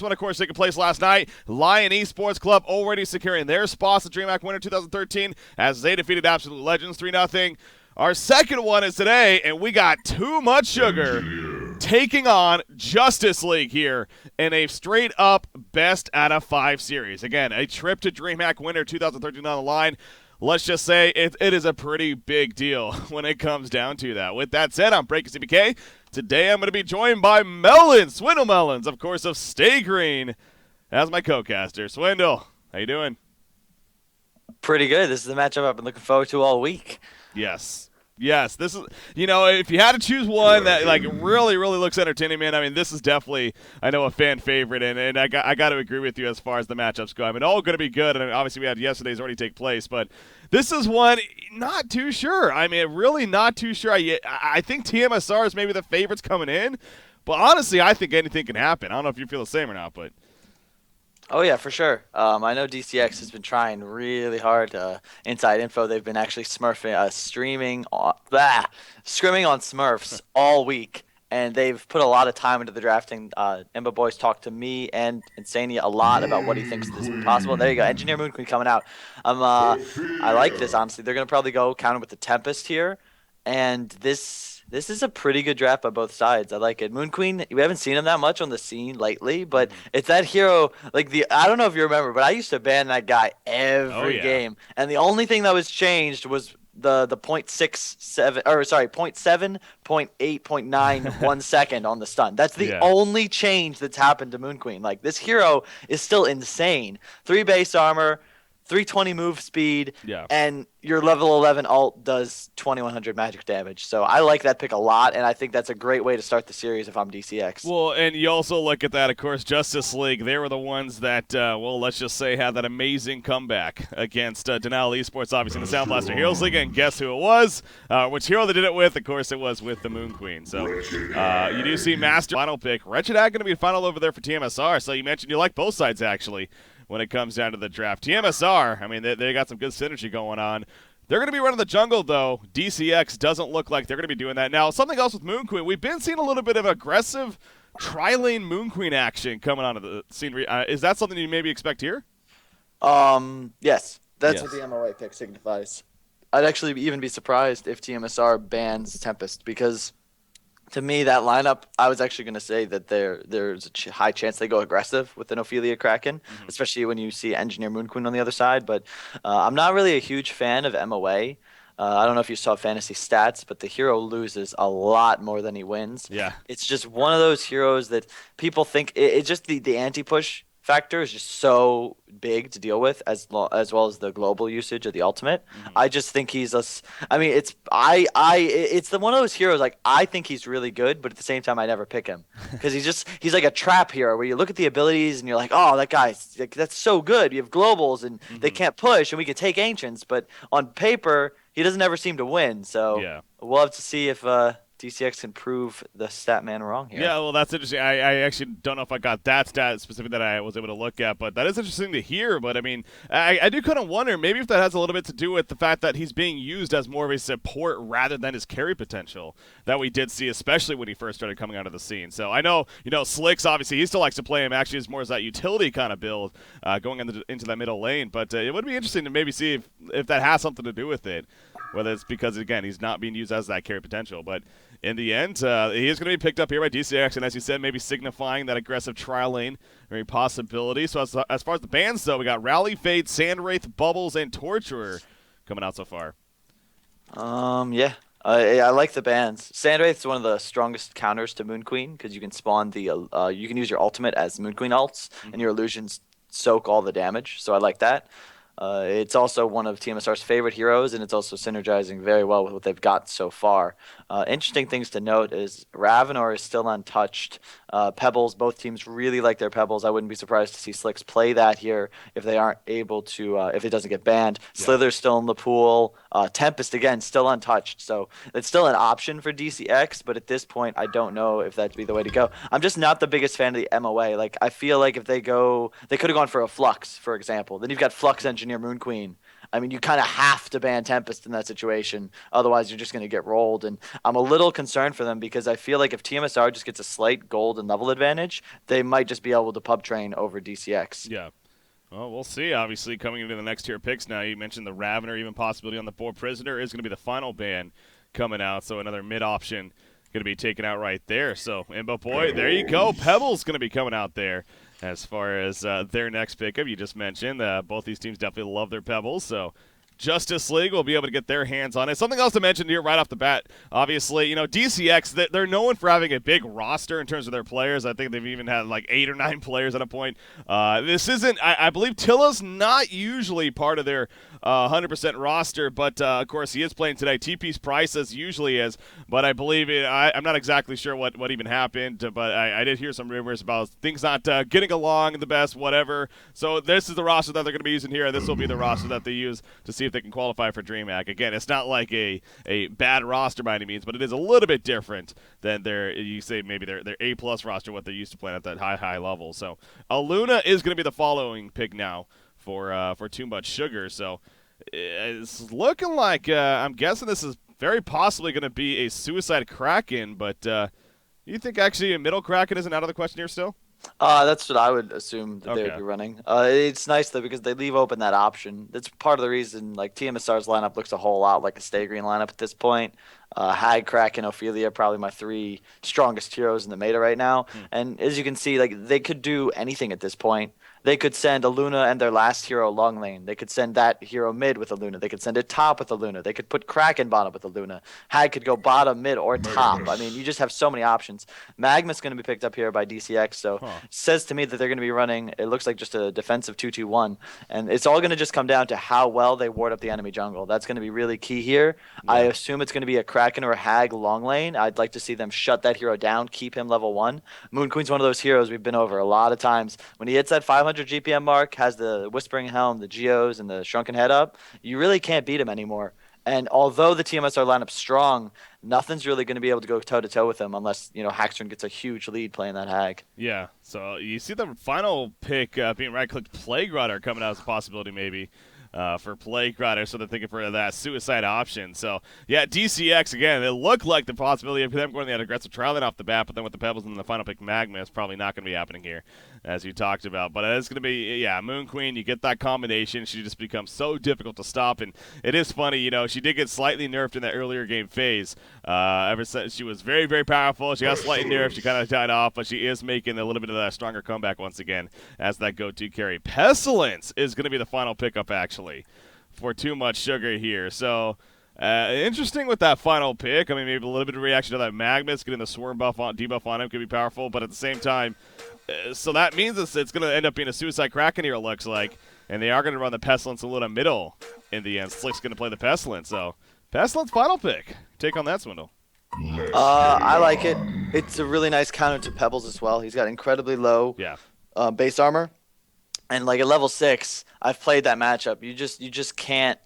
one, of course, taking place last night. Lion Esports Club already securing their spots at DreamHack Winter 2013 as they defeated Absolute Legends 3-0. Our second one is today, and we got Too Much Sugar taking on Justice League here in a straight-up best out of 5 series. Again, a trip to DreamHack Winter 2013 on the line. Let's just say it is a pretty big deal when it comes down to that. With that said, I'm Breaking CBK. Today I'm going to be joined by Melon, Swindle Melons, of course, of Stay Green, as my co-caster. Swindle, how you doing? Pretty good. This is the matchup I've been looking forward to all week. Yes, this is, if you had to choose one that really looks entertaining, man, I mean, this is definitely, I know, a fan favorite, and I got to agree with you as far as the matchups go. I mean, all going to be good, and obviously we had yesterday's already take place, but this is one not too sure. I mean, really not too sure. I think tmsR is maybe the favorites coming in, but honestly, I think anything can happen. I don't know if you feel the same or not, but. Oh, yeah, for sure. I know DCX has been trying really hard. Inside info, they've been actually scrimming on Smurfs all week, and they've put a lot of time into the drafting. Imba Boys talked to me and Insania a lot about what he thinks this is possible. There you go, Engineer Moon Queen coming out. I like this, honestly. They're going to probably go counter with the Tempest here, and this is a pretty good draft by both sides. I like it. Moon Queen, we haven't seen him that much on the scene lately, but it's that hero, I don't know if you remember, but I used to ban that guy every game. And the only thing that was changed was the 0.67, or sorry, 0.7, 0.8, 0.9, 1 second on the stun. That's the only change that's happened to Moon Queen. Like, this hero is still insane. 3 base armor, 320 move speed, and your level 11 ult does 2100 magic damage. So I like that pick a lot, and I think that's a great way to start the series if I'm DCX. Well, and you also look at that, of course, Justice League. They were the ones that, let's just say, had that amazing comeback against Denial Esports, obviously, in the Sound Blaster Heroes League, and guess who it was? Which hero they did it with? Of course, it was with the Moon Queen. So you do see Master final pick. Wretched Hag going to be final over there for tmsR. So you mentioned you like both sides, actually, when it comes down to the draft. tmsR, I mean, they got some good synergy going on. They're going to be running the jungle, though. DCX doesn't look like they're going to be doing that. Now, something else with Moon Queen. We've been seeing a little bit of aggressive tri-lane Moon Queen action coming onto the scene. Is that something you maybe expect here? Yes. That's what the MOA pick signifies. I'd actually even be surprised if tmsR bans Tempest, because to me, that lineup, I was actually going to say that there's a high chance they go aggressive with an Ophelia Kraken, especially when you see Engineer Moon Queen on the other side. But I'm not really a huge fan of MOA. I don't know if you saw fantasy stats, but the hero loses a lot more than he wins. Yeah. It's just one of those heroes that people think it's just the anti-push factor is just so big to deal with, as well as the global usage of the ultimate. I just think he's it's one of those heroes, like, I think he's really good, but at the same time I never pick him because he's like a trap hero where you look at the abilities and you're like, oh, that guy's like, that's so good. You have globals and they can't push and we can take ancients, but on paper he doesn't ever seem to win. So we'll have to see if DCX can prove the stat man wrong here. Yeah, well, that's interesting. I actually don't know if I got that stat specific that I was able to look at, but that is interesting to hear. But, I mean, I do kind of wonder maybe if that has a little bit to do with the fact that he's being used as more of a support rather than his carry potential that we did see, especially when he first started coming out of the scene. So I know, Slicks, obviously, he still likes to play him actually as more as that utility kind of build going into that middle lane. But it would be interesting to maybe see if that has something to do with it, whether it's because, again, he's not being used as that carry potential. But in the end, he is going to be picked up here by DCX, and as you said, maybe signifying that aggressive trial lane, very possibility. So as far as the bans, though, we got Rally, Fade, Sandwraith, Bubbles, and Torturer coming out so far. I like the bans. Sandwraith's one of the strongest counters to Moon Queen because you can spawn you can use your ultimate as Moon Queen ults, and your illusions soak all the damage. So I like that. It's also one of tmsR's favorite heroes, and it's also synergizing very well with what they've got so far. Interesting things to note is Ravenor is still untouched. Pebbles, both teams really like their Pebbles. I wouldn't be surprised to see Slicks play that here if they aren't able to, if it doesn't get banned. Slither's still in the pool. Tempest, again, still untouched. So it's still an option for DCX, but at this point, I don't know if that'd be the way to go. I'm just not the biggest fan of the MOA. Like, I feel like if they could have gone for a Flux, for example. Then you've got Flux Engineer Moon Queen. I mean, you kind of have to ban Tempest in that situation. Otherwise, you're just going to get rolled. And I'm a little concerned for them because I feel like if tmsR just gets a slight gold and level advantage, they might just be able to pub train over DCX. Yeah. Well, we'll see. Obviously, coming into the next tier picks now, you mentioned the Ravener, even possibility on the board. Prisoner is going to be the final ban coming out, so another mid option going to be taken out right there. So, Imbo Boy, there you go. Pebble's going to be coming out there as far as their next pickup. You just mentioned both these teams definitely love their Pebbles, so Justice League will be able to get their hands on it. Something else to mention here right off the bat, obviously, DCX, they're known for having a big roster in terms of their players. I think they've even had like 8 or 9 players at a point. This isn't, I believe Tilla's not usually part of their 100% roster, but of course he is playing today. TP's price as usually is, but I believe I'm not exactly sure what even happened, but I did hear some rumors about things not getting along the best, whatever. So this is the roster that they're going to be using here, and this will be the roster that they use to see if they can qualify for DreamHack. Again, it's not like a bad roster by any means, but it is a little bit different than their A+ roster, what they're used to playing at that high level. So Aluna is going to be the following pick now for Too Much Sugar. So it's looking like I'm guessing this is very possibly going to be a Suicide Kraken, but you think actually a middle Kraken isn't out of the question here still? That's what I would assume that they Okay. would be running. It's nice though because they leave open that option. That's part of the reason like tmsR's lineup looks a whole lot like a Stay Green lineup at this point. Hag, Kraken, Ophelia, probably my 3 strongest heroes in the meta right now. And as you can see, like they could do anything at this point. They could send a Luna and their last hero long lane. They could send that hero mid with a Luna. They could send it top with a Luna. They could put Kraken bottom with a Luna. Hag could go bottom, mid, or top. I mean, you just have so many options. Magma's going to be picked up here by DCX, so it says to me that they're going to be running, it looks like just a defensive 2-2-1. And it's all going to just come down to how well they ward up the enemy jungle. That's going to be really key here. Yeah. I assume it's going to be a Kraken or a Hag long lane. I'd like to see them shut that hero down, keep him level 1. Moon Queen's one of those heroes we've been over a lot of times. When he hits that 500 GPM mark, has the Whispering Helm, the Geos, and the Shrunken Head up, you really can't beat him anymore. And although the tmsR lineup's strong, nothing's really going to be able to go toe-to-toe with him unless, Hackstrom gets a huge lead playing that Hag. Yeah, so you see the final pick being right-clicked Plague Rider coming out as a possibility maybe. For Plague Rider, so they're thinking for that suicide option. So, yeah, DCX, again, it looked like the possibility of them going that aggressive trial line off the bat, but then with the Pebbles and the final pick Magma, it's probably not going to be happening here, as you talked about. But it's going to be, yeah, Moon Queen, you get that combination. She just becomes so difficult to stop, and it is funny, she did get slightly nerfed in that earlier game phase. Ever since she was very, very powerful, she got slightly nerfed, she kind of died off, but she is making a little bit of that stronger comeback once again as that go-to carry. Pestilence is going to be the final pickup, actually, for Too Much Sugar here. So interesting with that final pick. I mean, maybe a little bit of reaction to that Magnus getting the swarm debuff on him could be powerful, but at the same time, so that means it's going to end up being a Suicide Kraken here, it looks like, and they are going to run the Pestilence a little middle in the end. Slick's going to play the Pestilence, so Pestilence final pick. Take on that, Swindle. I like it. It's a really nice counter to Pebbles as well. He's got incredibly low base armor. And like at level 6, I've played that matchup. You just can't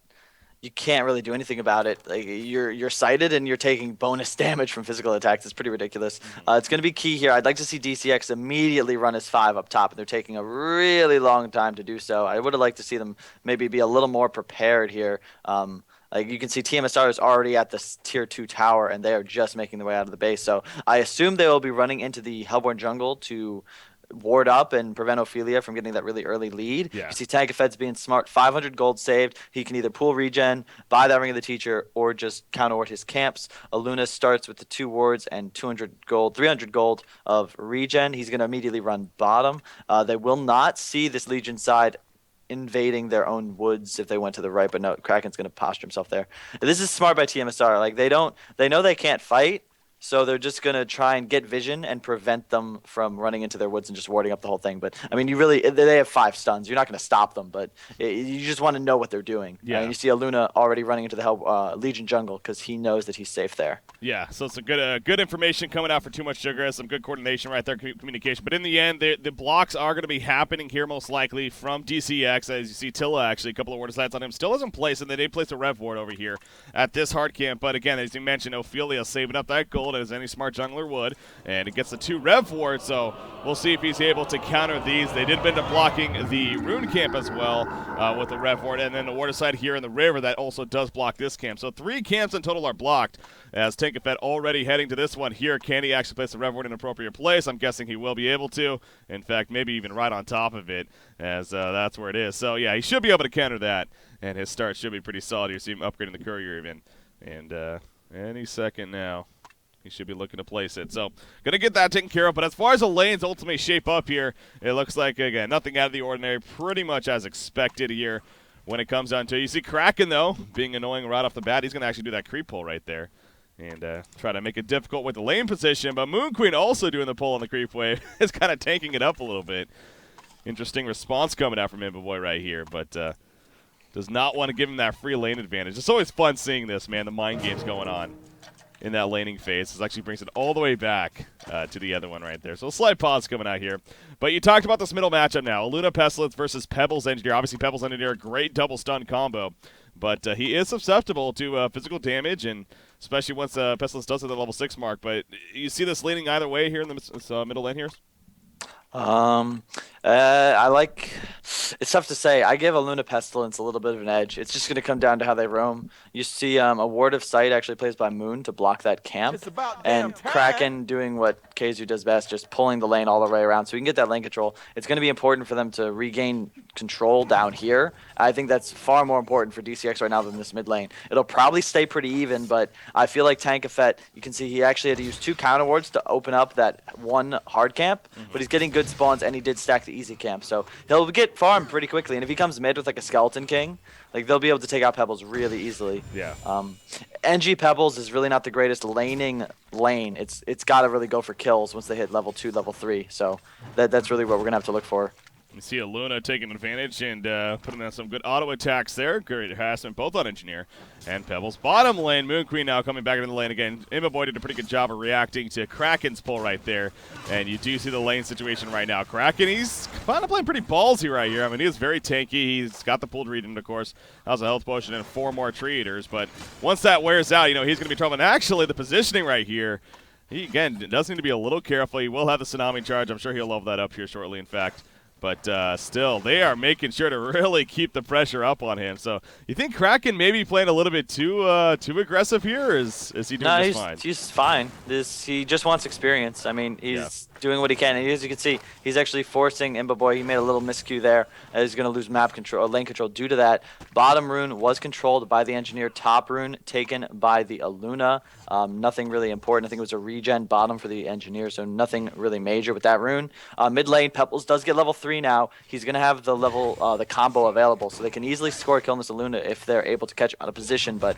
really do anything about it. Like you're sighted and you're taking bonus damage from physical attacks. It's pretty ridiculous. It's going to be key here. I'd like to see DCX immediately run his 5 up top, and they're taking a really long time to do so. I would have liked to see them maybe be a little more prepared here. Like you can see tmsR is already at the tier 2 tower, and they are just making their way out of the base. So I assume they will be running into the Hellborn jungle to ward up and prevent Ophelia from getting that really early lead. Yeah. You see Tankafed's being smart. 500 gold saved. He can either pool regen, buy that Ring of the Teacher, or just counter ward his camps. Aluna starts with the 2 wards and 200 gold, 300 gold of regen. He's going to immediately run bottom. They will not see this Legion side invading their own woods if they went to the right, but no, Kraken's going to posture himself there. This is smart by tmsR. Like they know they can't fight, so they're just going to try and get vision and prevent them from running into their woods and just warding up the whole thing. But, I mean, they have 5 stuns. You're not going to stop them, but you just want to know what they're doing. Yeah. And you see Aluna already running into the Legion jungle because he knows that he's safe there. Yeah, so it's a good information coming out for Too Much Sugar. Some good coordination right there, communication. But in the end, the blocks are going to be happening here most likely from DCX. As you see, Tilla actually, a couple of ward sides on him. Still hasn't placed, and they did place a rev ward over here at this hard camp. But again, as you mentioned, Ophelia saving up that gold. build as any smart jungler would, and it gets the 2 rev for it, so we'll see if he's able to counter these. They did end up blocking the rune camp as well with the rev ward, and then the water side here in the river that also does block this camp. So 3 camps in total are blocked, as tmsR already heading to this one here. Can he actually place the rev ward in an appropriate place? I'm guessing he will be able to. In fact, maybe even right on top of it, as that's where it is. So yeah, he should be able to counter that, and his start should be pretty solid. You see him upgrading the courier even, and any second now he should be looking to place it. So gonna get that taken care of. But as far as the lanes ultimately shape up here, it looks like, again, nothing out of the ordinary, pretty much as expected here when it comes down to it. You see Kraken, though, being annoying right off the bat. He's gonna actually do that creep pull right there and try to make it difficult with the lane position. But Moon Queen also doing the pull on the creep wave is kind of tanking it up a little bit. Interesting response coming out from Imba right here, but does not want to give him that free lane advantage. It's always fun seeing this, man, the mind games going on in that laning phase. This actually brings it all the way back to the other one right there. So a slight pause coming out here. But you talked about this middle matchup now. Luna Pestilence versus Pebbles Engineer. Obviously, Pebbles Engineer, a great double stun combo. But he is susceptible to physical damage, and especially once Pestilence does hit the level 6 mark. But you see this leaning either way here in the middle lane here? I like. It's tough to say. I give a Luna Pestilence a little bit of an edge. It's just going to come down to how they roam. You see, a Ward of Sight actually plays by Moon to block that camp, and Kraken doing what Keizu does best, just pulling the lane all the way around, so we can get that lane control. It's going to be important for them to regain control down here. I think that's far more important for DCX right now than this mid lane. It'll probably stay pretty even, but I feel like tmsR, you can see he actually had to use 2 counter wards to open up that 1 hard camp, but he's getting good spawns, and he did stack the easy camp, so he'll get farmed pretty quickly. And if he comes mid with like a Skeleton King, like they'll be able to take out Pebbles really easily. Yeah. NG Pebbles is really not the greatest laning lane. It's got to really go for kills once they hit level 2, level 3. So that's really what we're gonna have to look for. You see a Luna taking advantage and putting on some good auto attacks there. Great harassment both on Engineer and Pebbles. Bottom lane, Moon Queen now coming back into the lane again. Imba did a pretty good job of reacting to Kraken's pull right there. And you do see the lane situation right now. Kraken, he's kind of playing pretty ballsy right here. I mean, he is very tanky. He's got the pulled read in, of course. How's a health potion and 4 more tree eaters. But once that wears out, you know, he's going to be trouble. And actually, the positioning right here, he, again, does need to be a little careful. He will have the Tsunami charge. I'm sure he'll level that up here shortly, in fact. But still, they are making sure to really keep the pressure up on him. So you think Kraken may be playing a little bit too aggressive here, or is he doing just fine? He's fine. He just wants experience. I mean, he's doing what he can. And as you can see, he's actually forcing Imba. He made a little miscue there. He's going to lose map control, lane control due to that. Bottom rune was controlled by the Engineer. Top rune taken by the Aluna. Nothing really important. I think it was a regen bottom for the Engineer, so nothing really major with that rune. Mid lane, Pebbles does get level 3 now. He's going to have the the combo available, so they can easily score a kill on this Aluna if they're able to catch him out of position. But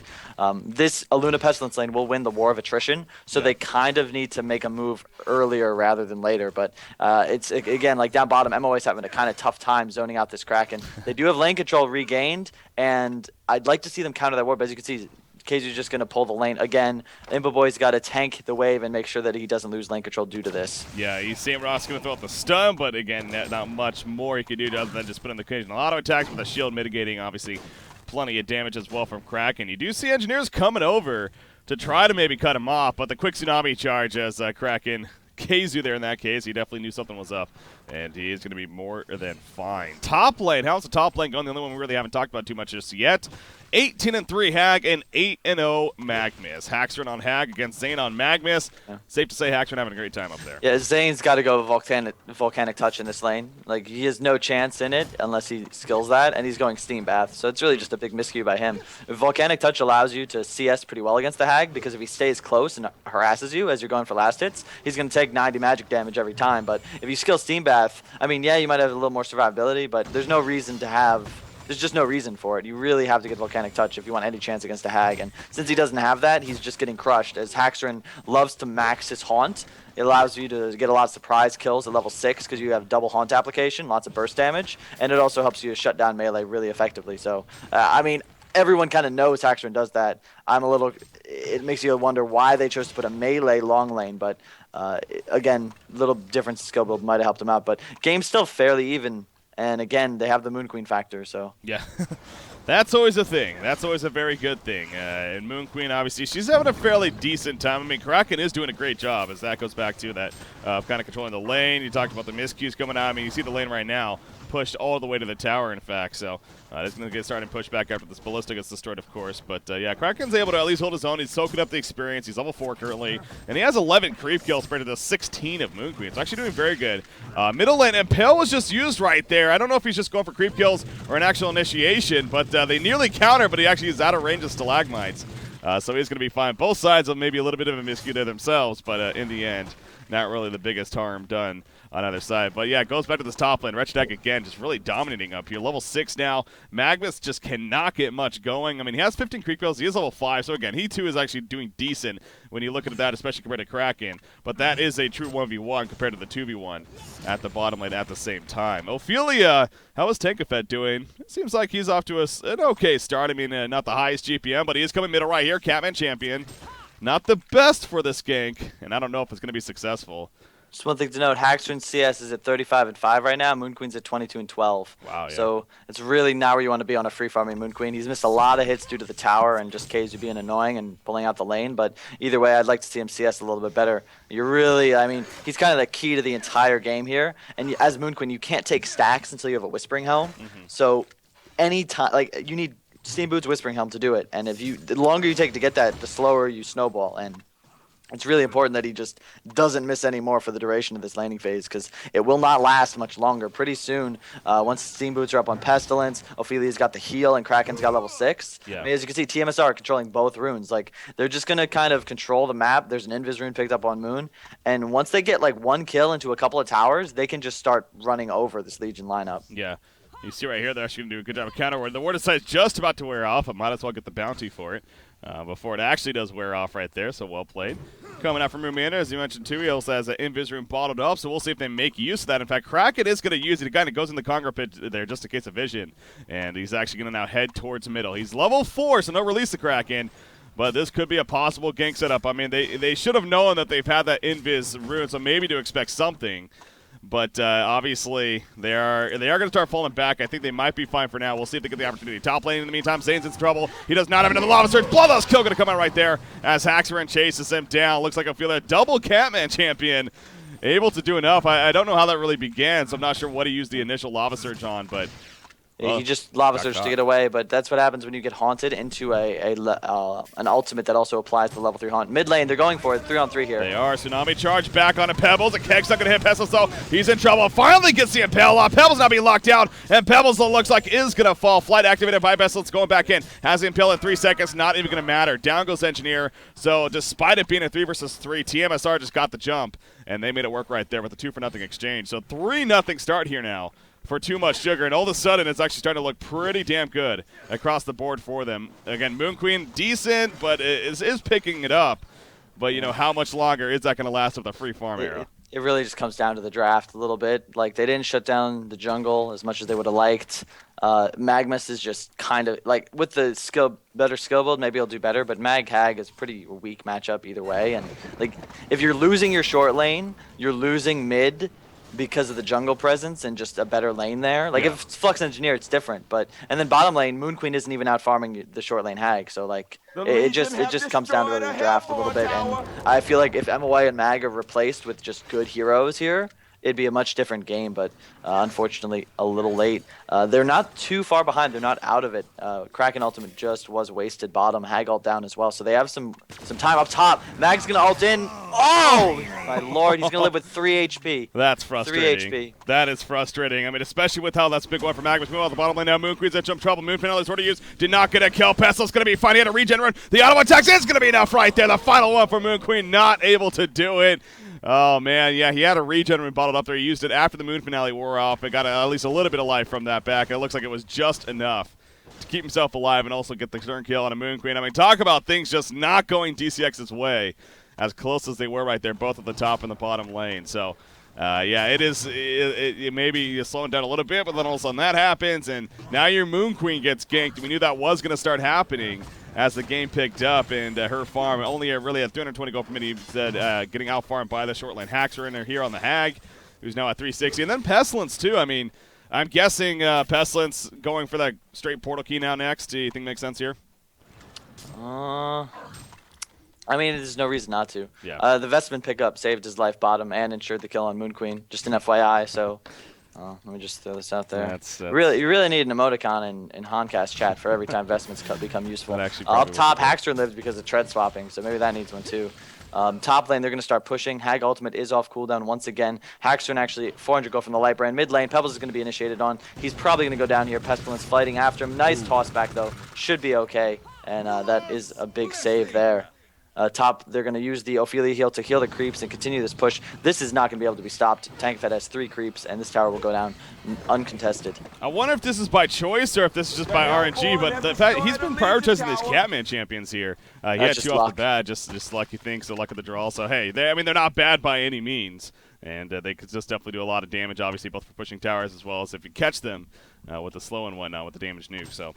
this Aluna Pestilence lane will win the War of Attrition, so they kind of need to make a move earlier rather than later. But it's, again, like down bottom, MOA's having a kind of tough time zoning out this Kraken. They do have lane control regained, and I'd like to see them counter that ward, but as you can see, Keizu's just going to pull the lane. Again, Imba got to tank the wave and make sure that he doesn't lose lane control due to this. Yeah, you see him, Ross going to throw out the stun, but again, not much more he can do other than just put in the occasional auto attacks with the shield mitigating, obviously, plenty of damage as well from Kraken. You do see Engineers coming over to try to maybe cut him off, but the quick Tsunami charge as Kraken, Keizu there in that case, he definitely knew something was up, and he is going to be more than fine. Top lane, how's the top lane going? The only one we really haven't talked about too much just yet. 18-3 Hag and 8-0 Magnus. Haxron on Hag against Zane on Magnus. Yeah. Safe to say Haxron having a great time up there. Yeah, Zane's got to go volcanic touch in this lane. Like, he has no chance in it unless he skills that, and he's going Steam Bath. So it's really just a big miscue by him. Volcanic touch allows you to CS pretty well against the Hag, because if he stays close and harasses you as you're going for last hits, he's going to take 90 magic damage every time. But if you skill Steam Bath, I mean, yeah, you might have a little more survivability, but there's no reason to have... There's just no reason for it. You really have to get Volcanic Touch if you want any chance against a Hag. And since he doesn't have that, he's just getting crushed. As Haxron loves to max his Haunt, it allows you to get a lot of surprise kills at level 6 because you have double Haunt application, lots of burst damage, and it also helps you shut down melee really effectively. So, I mean, everyone kind of knows Haxron does that. It makes you wonder why they chose to put a melee long lane, but again, little difference in skill build might have helped him out. But game's still fairly even. And again, they have the Moon Queen factor, so. Yeah. That's always a thing. That's always a very good thing. And Moon Queen, obviously, she's having a fairly decent time. I mean, Kraken is doing a great job, as that goes back to that kind of controlling the lane. You talked about the miscues coming out. I mean, you see the lane right now pushed all the way to the tower, in fact. So it's going to get started and push back after this ballista gets destroyed, of course. But, yeah, Kraken's able to at least hold his own. He's soaking up the experience. He's level 4 currently. And he has 11 creep kills compared to the 16 of Moon Queen. So actually doing very good. Middle lane, Impale was just used right there. I don't know if he's just going for creep kills or an actual initiation, but they nearly counter, but he actually is out of range of stalagmites. So he's going to be fine. Both sides of maybe a little bit of a miscue there themselves, but in the end, not really the biggest harm done on either side. But yeah, it goes back to this top lane. Wretched again, just really dominating up here. Level 6 now. Magnus just cannot get much going. I mean, he has 15 creep kills. He is level 5, so again, he too is actually doing decent when you look at that, especially compared to Kraken. But that is a true 1v1 compared to the 2v1 at the bottom lane at the same time. Ophelia, how is Tankafet doing? It seems like he's off to an okay start. I mean, not the highest GPM, but he is coming middle right here. Catman champion. Not the best for this gank, and I don't know if it's going to be successful. Just one thing to note, Haxor's CS is at 35 and 5 right now. Moon Queen's at 22 and 12. Wow, yeah. So it's really not where you want to be on a free farming Moon Queen. He's missed a lot of hits due to the tower and just KZ being annoying and pulling out the lane. But either way, I'd like to see him CS a little bit better. You're really, I mean, he's kind of the key to the entire game here. And as Moon Queen, you can't take stacks until you have a Whispering Helm. So anytime, like, you need Steam Boots Whispering Helm to do it. And the longer you take to get that, the slower you snowball. And it's really important that he just doesn't miss any more for the duration of this laning phase, because it will not last much longer. Pretty soon, once Steam Boots are up on Pestilence, Ophelia's got the heal, and Kraken's got level 6. Yeah. I mean, as you can see, tmsR controlling both runes. Like, they're just going to kind of control the map. There's an Invis rune picked up on Moon. And once they get, like, one kill into a couple of towers, they can just start running over this Legion lineup. Yeah. You see right here, they're actually going to do a good job of counter ward. The ward is just about to wear off. I might as well get the bounty for it before it actually does wear off right there, so well played. Coming out from Rumiana, as you mentioned too, he also has an Invis room bottled up, so we'll see if they make use of that. In fact, Kraken is going to use it. He kind of goes in the Conqueror pit there just in case of vision, and he's actually going to now head towards middle. He's level 4, so no release the Kraken. But this could be a possible gank setup. I mean, they should have known that they've had that Invis rune, so maybe to expect something. But obviously, they are going to start falling back. I think they might be fine for now. We'll see if they get the opportunity. Top lane in the meantime, Zane's in trouble. He does not have another Lava Surge. Bloodlust kill going to come out right there as Haxorin chases him down. Looks like Ophelia, double Catman champion, able to do enough. I don't know how that really began, so I'm not sure what he used the initial Lava Surge on, but... He just lava surge to get away, but that's what happens when you get haunted into an ultimate that also applies to level 3 haunt. Mid lane, they're going for it, 3-on-3 here. They are. Tsunami charge back onto Pebbles. A Keg's not going to hit Pestilence, though. He's in trouble. Finally gets the Impale off. Pebbles now being locked down, and Pebbles looks like is going to fall. Flight activated by Pestilence going back in. Has the Impale in 3 seconds. Not even going to matter. Down goes Engineer. So despite it being a 3 versus 3, tmsR just got the jump, and they made it work right there with a 2-for-0 exchange. So 3-0 start here now for Too Much Sugar, and all of a sudden it's actually starting to look pretty damn good across the board for them. Again, Moon Queen, decent, but is picking it up. But, you know, how much longer is that going to last with a free farm era? It really just comes down to the draft a little bit. Like, they didn't shut down the jungle as much as they would have liked. Magmus is just kind of, like, with the better skill build, maybe he'll do better, but Mag-Hag is pretty weak matchup either way. And, like, if you're losing your short lane, you're losing mid because of the jungle presence and just a better lane there. Like, if it's Flux Engineer, it's different. But and then bottom lane, Moon Queen isn't even out farming the short lane Hag. So, like, it just comes down to the draft a little bit. And I feel like if MOA and Mag are replaced with just good heroes here, it'd be a much different game, but unfortunately a little late. They're not too far behind. They're not out of it. Kraken ultimate just was wasted bottom. Hag ult down as well, so they have some time up top. Mag's going to ult in. Oh, my lord, he's going to live with 3 HP. That's frustrating. 3 HP. That is frustrating. I mean, especially with how that's a big one for Magnus. Moving on the bottom lane now. Moon Queen's at jump trouble. Moon Finale is already used. Did not get a kill. Pestil's going to be fine. He had a regen run. The auto attacks is going to be enough right there. The final one for Moon Queen. Not able to do it. Oh, man, yeah, he had a regen and bottled up there. He used it after the Moon Finale wore off. It got at least a little bit of life from that back. It looks like it was just enough to keep himself alive and also get the turn kill on a Moon Queen. I mean, talk about things just not going DCX's way, as close as they were right there, both at the top and the bottom lane. So, yeah, it maybe slowing down a little bit, but then all of a sudden that happens, and now your Moon Queen gets ganked. We knew that was going to start happening as the game picked up, and her farm only really at 320 gold per minute. He said getting out farmed by the short lane Haxor in there here on the Hag, who's now at 360. And then Pestilence, too. I mean, I'm guessing Pestilence going for that straight portal key now next. Do you think makes sense here? I mean, there's no reason not to. Yeah. The Vestment pickup saved his life bottom and ensured the kill on Moon Queen. Just an FYI, so let me just throw this out there. That's You really need an emoticon in Honcast chat for every time Vestments become useful. Up top, Hackster lived because of tread swapping, so maybe that needs one too. Top lane, they're going to start pushing. Hag ultimate is off cooldown once again. Hackster actually 400 go from the light brand. Mid lane, Pebbles is going to be initiated on. He's probably going to go down here. Pestilence fighting after him. Nice toss back though. Should be okay. And that is a big save there. Top, they're going to use the Ophelia heal to heal the creeps and continue this push. This is not going to be able to be stopped. Tankfed has 3 creeps, and this tower will go down uncontested. I wonder if this is by choice or if this is just by RNG, but the fact he's been prioritizing these Catman champions here. He had 2 off the bat, just luck, you think, so luck of the draw. So, hey, I mean, they're not bad by any means, and they could just definitely do a lot of damage, obviously, both for pushing towers as well as if you catch them with the slow and whatnot with the damage nuke. So.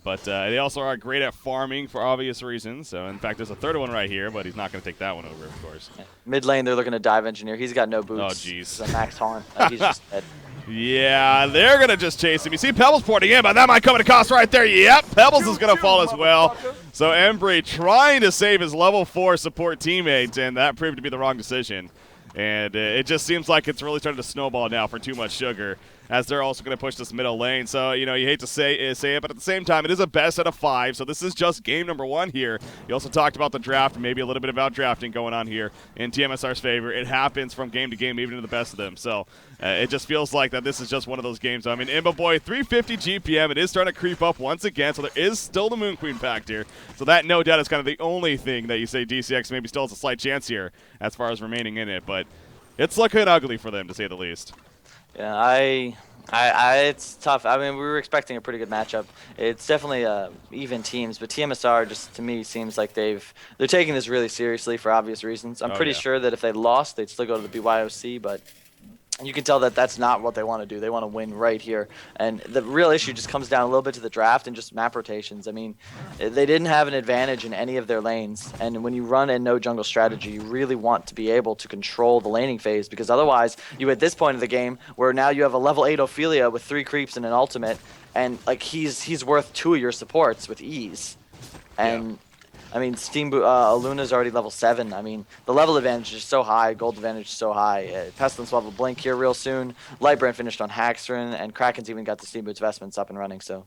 But they also are great at farming for obvious reasons. So, in fact, there's a third one right here, but he's not going to take that one over, of course. Yeah. Mid lane, they're looking to dive engineer. He's got no boots. Oh, jeez. He's a max taunt. He's just dead. Yeah, they're going to just chase him. You see Pebbles porting in, but that might come at a cost right there. Yep, Pebbles is going to fall as well. So, Embry trying to save his level 4 support teammate, and that proved to be the wrong decision. And it just seems like it's really starting to snowball now for Too Much Sugar, as they're also going to push this middle lane. So, you hate to say it, but at the same time, it is a best out of 5, so this is just game number 1 here. You also talked about the draft, maybe a little bit about drafting going on here in tmsR's favor. It happens from game to game, even to the best of them. So, it just feels like that this is just one of those games. I mean, Imboboy, 350 GPM. It is starting to creep up once again, so there is still the Moon Queen factor. So that, no doubt, is kind of the only thing that you say DCX maybe still has a slight chance here as far as remaining in it. But it's looking ugly for them, to say the least. Yeah, it's tough. I mean, we were expecting a pretty good matchup. It's definitely even teams, but tmsR just to me seems like they're taking this really seriously for obvious reasons. I'm pretty sure that if they lost, they'd still go to the BYOC, but you can tell that that's not what they want to do. They want to win right here. And the real issue just comes down a little bit to the draft and just map rotations. I mean, they didn't have an advantage in any of their lanes. And when you run a no jungle strategy, you really want to be able to control the laning phase, because otherwise you at this point of the game where now you have a level 8 Ophelia with 3 creeps and an ultimate, and like he's worth 2 of your supports with ease. And I mean, Luna's already level 7. I mean, the level advantage is so high, gold advantage is so high. Pestilence will have a blink here real soon. Lightbrand finished on Haxtrin, and Kraken's even got the Steam Boots Vestments up and running. So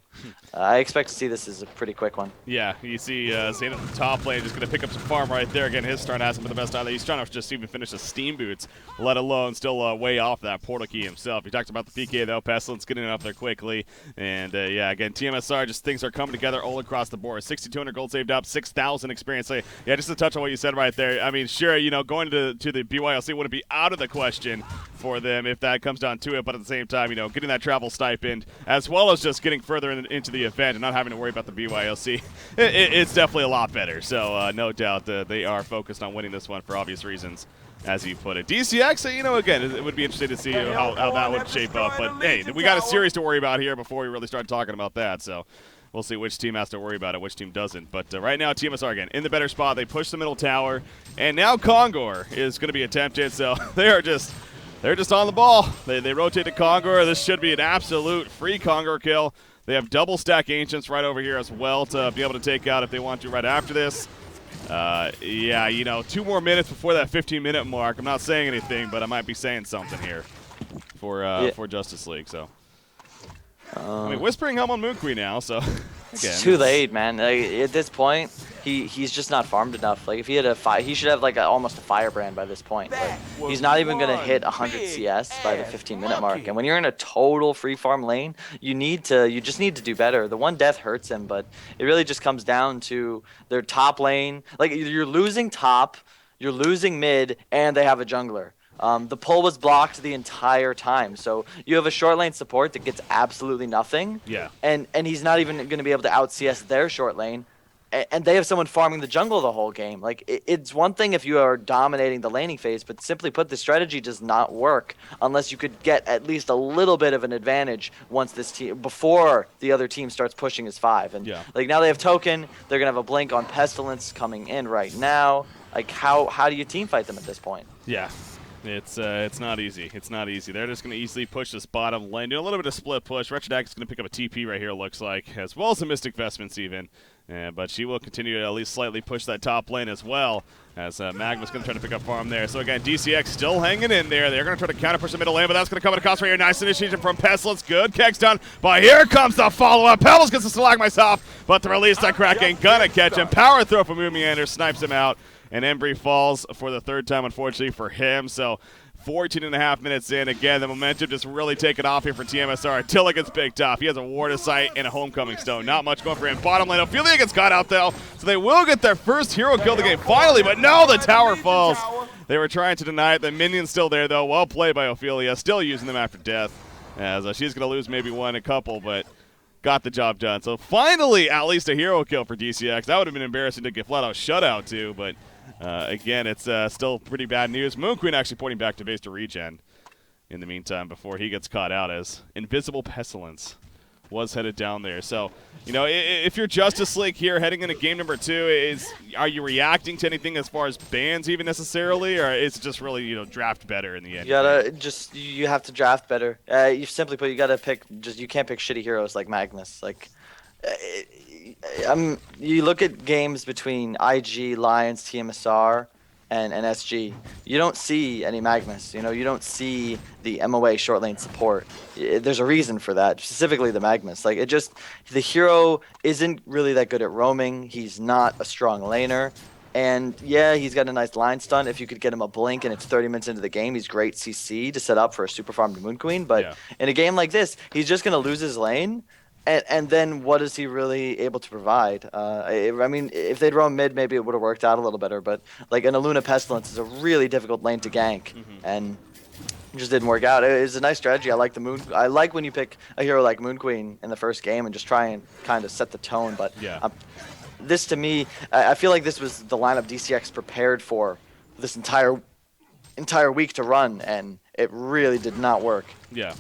I expect to see this as a pretty quick one. Yeah, you see Zane at the top lane just going to pick up some farm right there. Again, his start hasn't been the best either. He's trying to just even finish the Steam Boots, let alone still way off that portal key himself. He talked about the PK, though. Pestilence getting it up there quickly. And, yeah, again, tmsR, just things are coming together all across the board. 6,200 gold saved up, 6,000 experience. So, yeah, just to touch on what you said right there. I mean, sure, going to the BYLC wouldn't be out of the question for them if that comes down to it. But at the same time, getting that travel stipend as well as just getting further into the event and not having to worry about the BYLC, it's definitely a lot better. So, no doubt they are focused on winning this one for obvious reasons, as you put it. DCX, again, it would be interesting to see how that would shape up. But, hey, we got a series to worry about here before we really start talking about that. So we'll see which team has to worry about it, which team doesn't. But right now, tmsR, again, in the better spot. They push the middle tower. And now Kongor is going to be attempted. So they're just on the ball. They rotate to Kongor. This should be an absolute free Kongor kill. They have double stack Ancients right over here as well to be able to take out if they want to right after this. Yeah, 2 more minutes before that 15-minute mark. I'm not saying anything, but I might be saying something here for Justice League. So, I mean, Whispering Helm on Moon Queen now. So, again, it's too late, man. Like, at this point, he's just not farmed enough. Like, if he had he should have like almost a firebrand by this point. Like, he's not even gonna hit 100 CS by the 15-minute mark. And when you're in a total free farm lane, you just need to do better. The one death hurts him, but it really just comes down to their top lane. Like, you're losing top, you're losing mid, and they have a jungler. The pull was blocked the entire time, so you have a short lane support that gets absolutely nothing. Yeah. And he's not even going to be able to out CS their short lane, and they have someone farming the jungle the whole game. Like, it's one thing if you are dominating the laning phase, but simply put, the strategy does not work unless you could get at least a little bit of an advantage once this team before the other team starts pushing his 5. And like, now they have token, they're gonna have a blink on Pestilence coming in right now. Like, how do you team fight them at this point? Yeah. It's not easy. It's not easy. They're just going to easily push this bottom lane. Doing a little bit of split push. Wretched is going to pick up a TP right here, looks like, as well as the Mystic Vestments even. But she will continue to at least slightly push that top lane as well, as Magma's going to try to pick up farm there. So again, DCX still hanging in there. They're going to try to counter push the middle lane, but that's going to come at a cost right here. Nice initiation from Pestilence. Good keg's done. But here comes the follow-up. Pebbles gets the Stalagmites off, but the release that Crack ain't going to catch him. Power throw from Moomiander snipes him out. And Embry falls for the third time, unfortunately, for him. So 14.5 minutes in. Again, the momentum just really taking off here for tmsR until it gets picked off. He has a Ward of Sight and a Homecoming Stone. Not much going for him. Bottom lane, Ophelia gets caught out, though. So they will get their first hero kill of the game finally. But no, the tower falls. They were trying to deny it. The minion's still there, though. Well played by Ophelia. Still using them after death. As she's going to lose maybe one, a couple, but got the job done. So finally, at least a hero kill for DCX. That would have been embarrassing to get flat-out shutout to, but again, it's still pretty bad news. Moon Queen actually pointing back to base to regen in the meantime before he gets caught out, as Invisible Pestilence was headed down there. So, you know, if you're Justice League here heading into game number 2, are you reacting to anything as far as bans even necessarily, or is it just really, you know, draft better in the end? You have to draft better. You simply put, you gotta pick. You can't pick shitty heroes like Magnus. Like, you look at games between IG, Lions, tmsR, and SG. You don't see any Magnus. You know, you don't see the MOA short lane support. There's a reason for that, specifically the Magnus. Like, the hero isn't really that good at roaming. He's not a strong laner. And yeah, he's got a nice line stun. If you could get him a blink and it's 30 minutes into the game, he's great CC to set up for a super farm to Moon Queen. But in a game like this, he's just going to lose his lane. And then what is he really able to provide? I mean, if they'd roam mid, maybe it would have worked out a little better. But like an Aluna Pestilence is a really difficult lane to gank, and it just didn't work out. It's a nice strategy. I like the Moon. I like when you pick a hero like Moon Queen in the first game and just try and kind of set the tone. But this to me, I feel like this was the lineup DCX prepared for this entire week to run, and it really did not work. Yeah.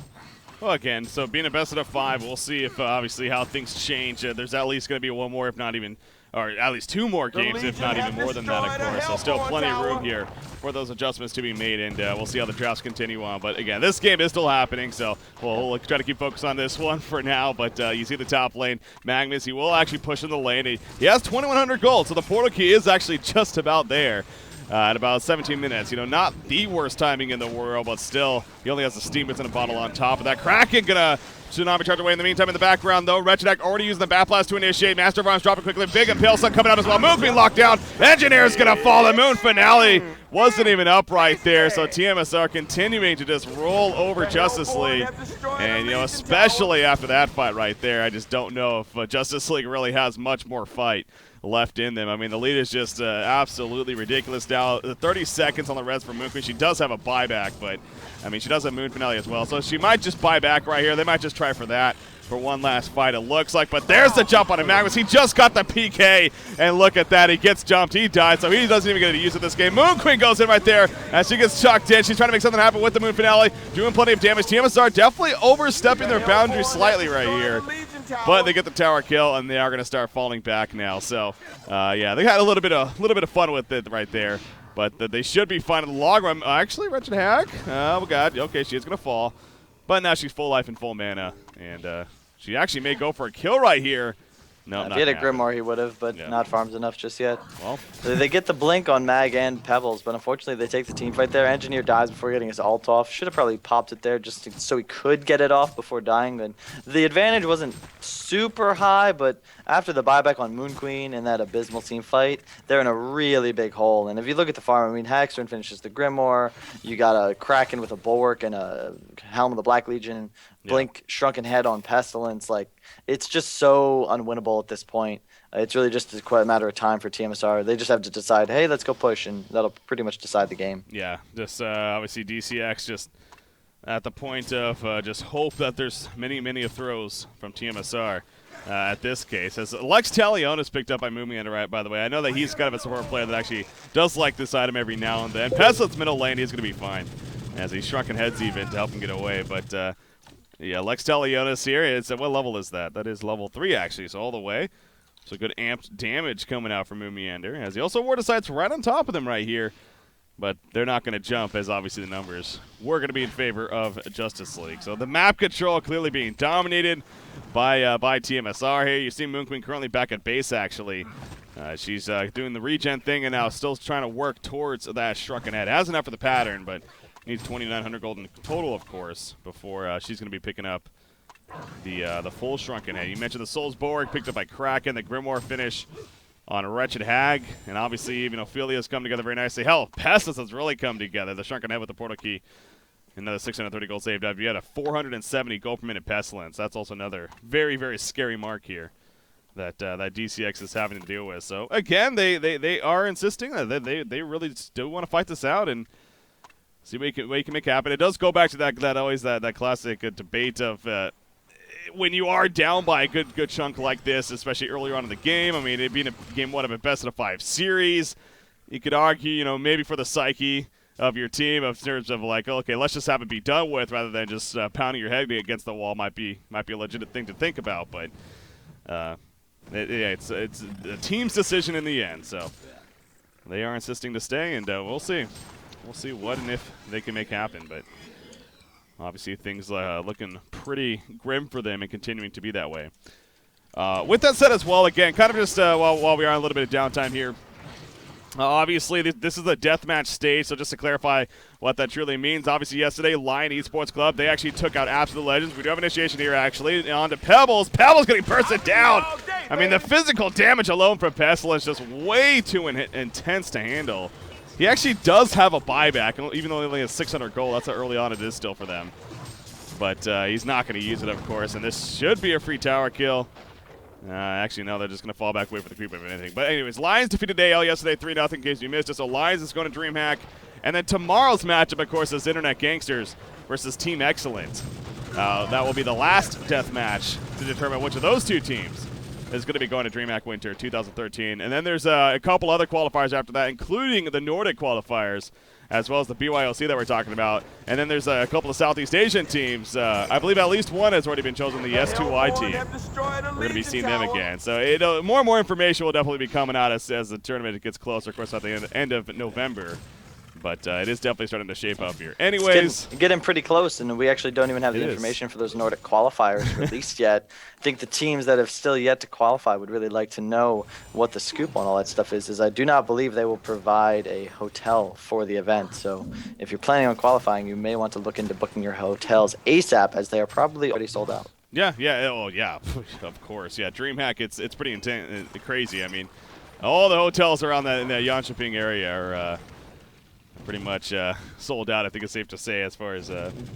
Well, again, so being a best of 5, we'll see if obviously how things change. There's at least going to be one more, if not even, or at least 2 more games, if not even more than that, of course. So still plenty of room here for those adjustments to be made, and we'll see how the drafts continue on. But again, this game is still happening, so we'll try to keep focus on this one for now. But you see the top lane, Magnus, he will actually push in the lane. He has 2,100 gold, so the portal key is actually just about there. At about 17 minutes. You know, not the worst timing in the world, but still, he only has the steam bits in a bottle on top of that. Kraken gonna Tsunami charge away in the meantime. In the background, though, Wretched already using the Bat Blast to initiate. Master of Arms dropping quickly. Big Impale Sun coming out as well. Moon being locked down. Engineer's gonna fall. The Moon Finale wasn't even up right there. So tmsR continuing to just roll over Justice League. And, you know, especially after that fight right there, I just don't know if Justice League really has much more fight left in them. I mean, the lead is just absolutely ridiculous now. 30 seconds on the res for Moon Queen. She does have a buyback, but, I mean, she does have Moon Finale as well. So she might just buy back right here. They might just try for that for one last fight, it looks like. But there's the jump on him. Magnus, he just got the PK, and look at that. He gets jumped. He died, so he doesn't even get to use it this game. Moon Queen goes in right there as she gets chucked in. She's trying to make something happen with the Moon Finale, doing plenty of damage. tmsR definitely overstepping their boundary slightly right here. But they get the tower kill, and they are going to start falling back now. So, yeah, they had a little bit of fun with it right there. But they should be fine in the long run. Actually, Wretched Hack. Oh, God. Okay, she is going to fall. But now she's full life and full mana. And she actually may go for a kill right here. No, if he had a Grimoire, he would have, but not farms enough just yet. Well, they get the blink on Mag and Pebbles, but unfortunately they take the team fight there. Engineer dies before getting his ult off. Should have probably popped it there just so he could get it off before dying. Then the advantage wasn't super high, but after the buyback on Moon Queen and that abysmal team fight, they're in a really big hole. And if you look at the farm, I mean, Hagstern finishes the Grimoire. You got a Kraken with a Bulwark and a Helm of the Black Legion. Blink Shrunken Head on Pestilence. Like, it's just so unwinnable at this point. It's really just a matter of time for tmsR. They just have to decide, hey, let's go push, and that'll pretty much decide the game. Yeah, just obviously DCX just at the point of just hope that there's many throws from tmsR at this case. As Lex Talion is picked up by Moomiander, right, by the way. I know that he's kind of a support player that actually does like this item every now and then. Pestilence middle lane, he's going to be fine, as he's Shrunken Heads even to help him get away, but yeah, Lex Talionis here. It's what level is that? That is level 3, actually, so all the way. So good amped damage coming out from Moomiander, as he also Ward of Sight's right on top of them right here. but they're not going to jump, as obviously the numbers were going to be in favor of Justice League. So the map control clearly being dominated by tmsR here. You see Moon Queen currently back at base, actually. She's doing the regen thing and now still trying to work towards that Shrunken Head. Has enough for the pattern, but needs 2,900 gold in total, of course, before she's going to be picking up the full Shrunken Head. You mentioned the Soul's Borg picked up by Kraken, the Grimoire finish on Wretched Hag, and obviously even Ophelia's come together very nicely. Hell, Pestis has really come together. The Shrunken Head with the Portal Key, another 630 gold saved up. You had a 470 gold per minute Pestilence. That's also another very, very scary mark here that DCX is having to deal with. So again, they are insisting that they really do want to fight this out and see what you can make happen. It does go back to that classic debate of when you are down by a good chunk like this, especially earlier on in the game. I mean, it being a game one of a best of 5 series, you could argue, maybe for the psyche of your team, in terms of like, okay, let's just have it be done with, rather than just pounding your head against the wall might be a legitimate thing to think about. But it's a team's decision in the end. So they are insisting to stay, and we'll see. We'll see what and if they can make happen, but obviously things looking pretty grim for them and continuing to be that way. With that said as well, again, kind of just while we are on a little bit of downtime here, obviously this is a deathmatch stage, so just to clarify what that truly means, obviously yesterday, Lion Esports Club, they actually took out Absolute Legends. We do have initiation here, actually. On to Pebbles. Pebbles getting bursted down. I mean, the physical damage alone from Pestilence just way too intense to handle. He actually does have a buyback, even though he only has 600 gold. That's how early on it is still for them. But he's not going to use it, of course, and this should be a free tower kill. Actually, no, they're just going to fall back, wait for the creep of anything. But anyways, Lions defeated AL yesterday 3-0 in case you missed it. So Lions is going to DreamHack. And then tomorrow's matchup, of course, is Internet Gangsters versus Team Excellent. That will be the last death match to determine which of those two teams is going to be going to DreamHack Winter 2013. And then there's a couple other qualifiers after that, including the Nordic qualifiers, as well as the BYOC that we're talking about. And then there's a couple of Southeast Asian teams. I believe at least one has already been chosen, the S2Y team. We're going to be seeing them again. So more and more information will definitely be coming out as the tournament gets closer, of course, at the end of November. But it is definitely starting to shape up here. Anyways. It's getting pretty close, and we actually don't even have the information for those Nordic qualifiers released yet. I think the teams that have still yet to qualify would really like to know what the scoop on all that stuff is I do not believe they will provide a hotel for the event. So if you're planning on qualifying, you may want to look into booking your hotels ASAP, as they are probably already sold out. Yeah, of course. Yeah, DreamHack, it's pretty intense, crazy. I mean, all the hotels around in the Jönköping area are pretty much sold out, I think it's safe to say, as far as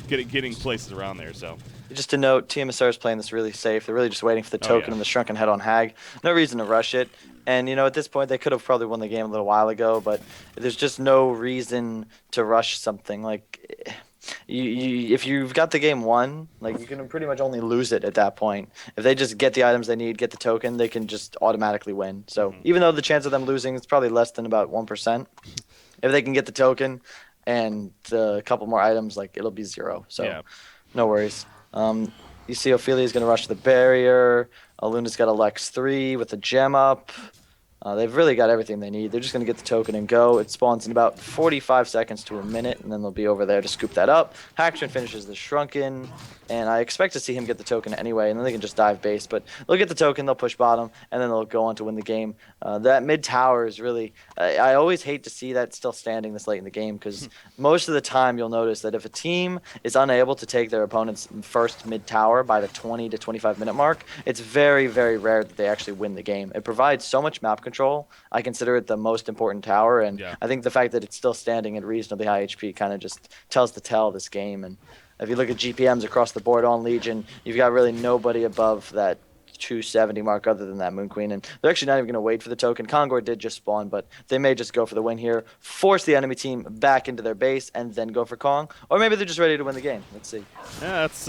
getting places around there. So just to note, tmsR is playing this really safe. They're really just waiting for the token and the Shrunken Head on Hag. No reason to rush it. And, at this point, they could have probably won the game a little while ago, but there's just no reason to rush something. Like, if you've got the game won, like, you can pretty much only lose it at that point. If they just get the items they need, get the token, they can just automatically win. So even though the chance of them losing is probably less than about 1%, if they can get the token and a couple more items, like, it'll be 0. So no worries. You see Ophelia's going to rush the barrier. Luna's got a Lex 3 with a gem up. They've really got everything they need. They're just going to get the token and go. It spawns in about 45 seconds to a minute, and then they'll be over there to scoop that up. Hackstrin finishes the Shrunken, and I expect to see him get the token anyway, and then they can just dive base. But they'll get the token, they'll push bottom, and then they'll go on to win the game. That mid tower is really... I always hate to see that still standing this late in the game, because most of the time you'll notice that if a team is unable to take their opponent's first mid tower by the 20 to 25 minute mark, it's very, very rare that they actually win the game. It provides so much map control. I consider it the most important tower, and I think the fact that it's still standing at reasonably high HP kind of just tells the tale of this game. And if you look at GPMs across the board on Legion, you've got really nobody above that 270 mark other than that Moon Queen, and they're actually not even going to wait for the token. Kongor did just spawn, but they may just go for the win here, force the enemy team back into their base, and then go for Kong, or maybe they're just ready to win the game. Let's see. Yeah, that's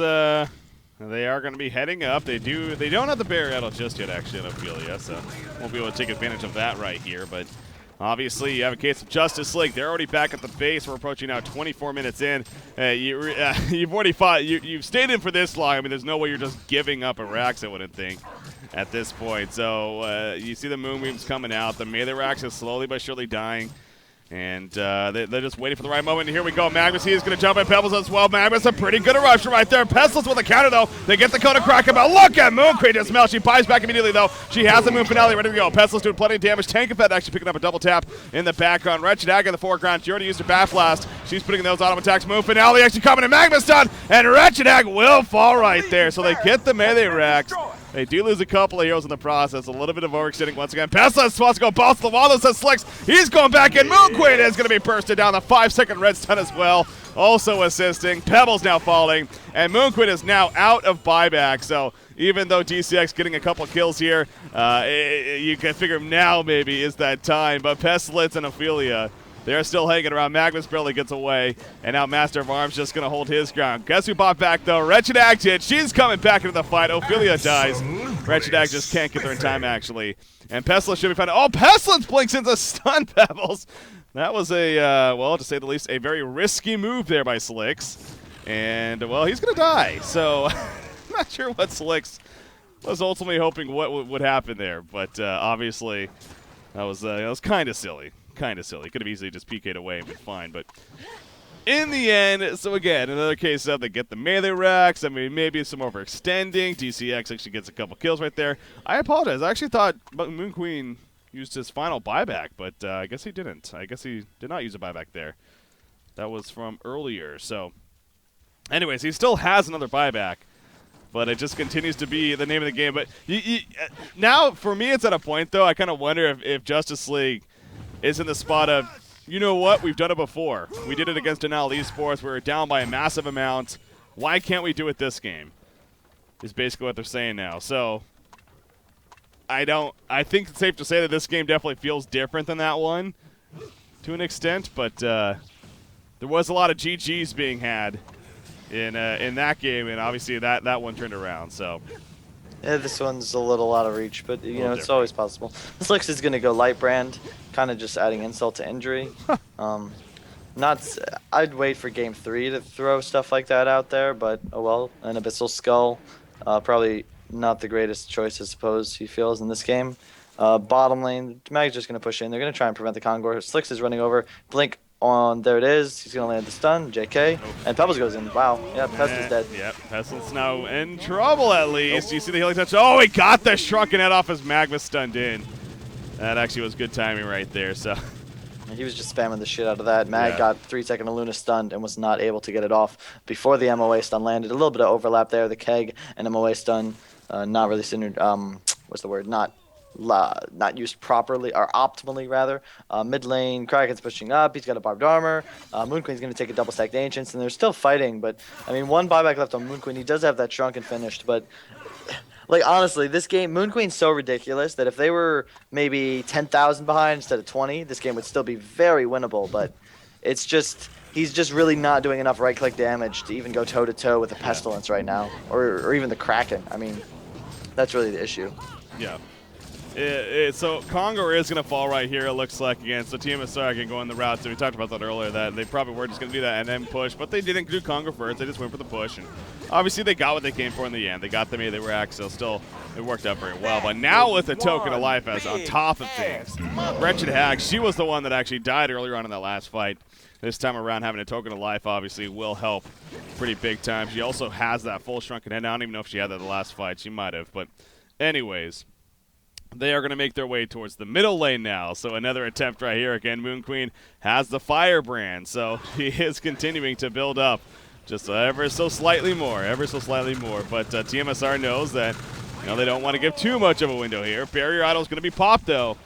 they are going to be heading up. They don't have the barrier out just yet, actually, on Ophelia, so won't be able to take advantage of that right here. But obviously, you have a case of Justice League. They're already back at the base. We're approaching now 24 minutes in. You've already fought. You've stayed in for this long. I mean, there's no way you're just giving up a Rax, I wouldn't think, at this point. So you see the Moonbeams coming out. The melee Rax is slowly but surely dying. And they're just waiting for the right moment. And here we go. Magnus, he is going to jump at Pebbles as well. Magnus, a pretty good eruption right there. Pestilence with a counter, though. They get the Kona Kraken, but look at Moon Queen just melt. She buys back immediately, though. She has the Moon Finale ready to go. Pestilence doing plenty of damage. Tankafet actually picking up a double tap in the background. Wretched Hag in the foreground. She already used her Bat Blast. She's putting in those auto attacks. Moon Finale actually coming, and Magnus done. And Wretched Hag will fall right there. So they get the melee racks. They do lose a couple of heroes in the process. A little bit of overextending once again. Pestilence wants to go bounce the wall. Says Slicks. He's going back in. Moon Queen is going to be bursted down. The 5-second red stun as well. Also assisting. Pebbles now falling. And Moon Queen is now out of buyback. So even though DCX getting a couple kills here, you can figure now maybe is that time. But Pestilence and Ophelia, they're still hanging around. Magnus barely gets away, and now Master of Arms just going to hold his ground. Guess who bought back, though? Wretched Hag did. She's coming back into the fight. Ophelia dies. Wretched Hag just can't get there in time, actually. And Pestilence should be fine. Oh, Pestilence blinks into stun Pebbles. That was a, well, to say the least, a very risky move there by Slicks. And, well, he's going to die. So, I'm not sure what Slicks was ultimately hoping what would happen there. But, obviously, that was kind of silly. Kind of silly. Could have easily just PK'd away and been fine, but in the end, so again, another case of they get the melee racks. I mean, maybe some overextending. DCX actually gets a couple kills right there. I apologize. I actually thought Moon Queen used his final buyback, but I guess he didn't. I guess he did not use a buyback there. That was from earlier. So, anyways, he still has another buyback, but it just continues to be the name of the game. But now, for me, it's at a point, though, I kind of wonder if Justice League is in the spot of, you know what, we've done it before. We did it against Denali Esports. We were down by a massive amount. Why can't we do it this game? Is basically what they're saying now. So, I think it's safe to say that this game definitely feels different than that one to an extent, but there was a lot of GGs being had in that game, and obviously that one turned around, so. Yeah, this one's a little out of reach, but you know it's always possible. Slicks is gonna go light brand, kind of just adding insult to injury. I'd wait for game 3 to throw stuff like that out there, but oh well. An Abyssal Skull, probably not the greatest choice, I suppose he feels in this game. Bottom lane, Mag's just gonna push in. They're gonna try and prevent the Kongor. Slicks is running over. Blink on, there it is. He's going to land the stun, JK. And Pebbles goes in. Wow. Yeah, Pest is dead. Yep, Pestilence now in trouble at least. You see the healing touch. Oh, he got the shrunken head off as Magma stunned in. That actually was good timing right there. So he was just spamming the shit out of that. Mag got 3-second Luna stunned and was not able to get it off before the MOA stun landed. A little bit of overlap there. The keg and MOA stun not really what's the word? Not used properly, or optimally rather. Mid lane, Kraken's pushing up. He's got a barbed armor. Moon Queen's going to take a double stacked Ancients, and they're still fighting. But I mean, one buyback left on Moon Queen. He does have that shrunken finished, but like honestly, this game, Moon Queen's so ridiculous that if they were maybe 10,000 behind instead of 20, this game would still be very winnable. But it's just he's just really not doing enough right click damage to even go toe to toe with the Pestilence right now, or even the Kraken. I mean, that's really the issue. Yeah. So Kongor is going to fall right here, it looks like, again. So tmsR can go in the route. So we talked about that earlier, that they probably were just going to do that and then push. But they didn't do Kongor first. They just went for the push. And obviously they got what they came for in the end. They got the melee, they were axed, so still it worked out very well. But now with the Token of Life as on top of things, Wretched Hag, she was the one that actually died earlier on in that last fight. This time around, having a Token of Life obviously will help pretty big time. She also has that full shrunken head. I don't even know if she had that the last fight. She might have. But anyways, they are going to make their way towards the middle lane now. So another attempt right here. Again, Moon Queen has the Firebrand. So she is continuing to build up just ever so slightly more. But tmsR knows that they don't want to give too much of a window here. Barrier Idol is going to be popped, though.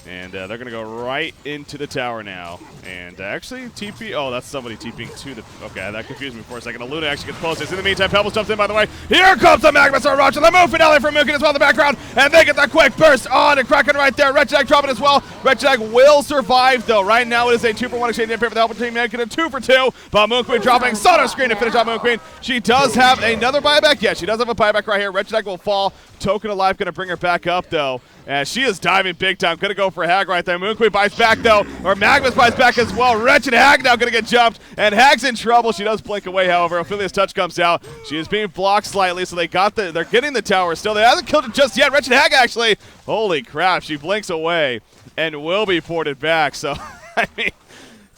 And they're going to go right into the tower now. And actually, TP. Oh, that's somebody TPing to the. Okay, that confused me for a second. Luna actually gets close. In the meantime, Pebbles jumps in, by the way. Here comes the Magma Rush. And the move finale from Mookin as well in the background. And they get that quick burst on and Kraken right there. Wretched Hag dropping as well. Wretched Hag will survive, though. Right now, it is a 2-for-1 exchange in favor of the Helper team. Making a 2-for-2. But Moon Queen dropping Sono screen to finish off Moon Queen. She does have another buyback. Yes, she does have a buyback right here. Wretched Hag will fall. Token of Life going to bring her back up, though. And she is diving big time. Going to go for Hag right there. Moon Queen bites back, though. Or Magnus bites back as well. Wretched Hag now going to get jumped. And Hag's in trouble. She does blink away, however. Ophelia's touch comes out. She is being blocked slightly, so they're getting the tower still. They haven't killed it just yet. Wretched Hag, actually. Holy crap. She blinks away and will be ported back. So, I mean,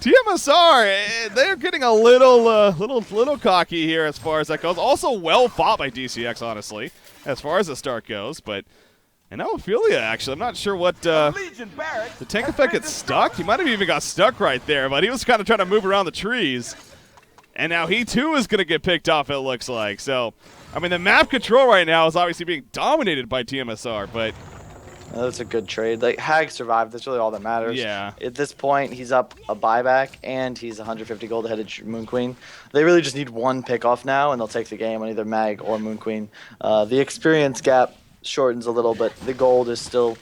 tmsR, they're getting a little cocky here as far as that goes. Also well fought by DCX, honestly, as far as the start goes. But and now Ophelia, actually, I'm not sure what the tank effect gets stuck. He might have even got stuck right there, but he was kind of trying to move around the trees. And now he too is going to get picked off, it looks like. So, I mean, the map control right now is obviously being dominated by tmsR, but that's a good trade. Like, Hag survived. That's really all that matters. yeah. At this point, he's up a buyback, and he's 150 gold ahead of Moon Queen. They really just need one pick-off now, and they'll take the game on either Mag or Moon Queen. The experience gap shortens a little, but the gold is still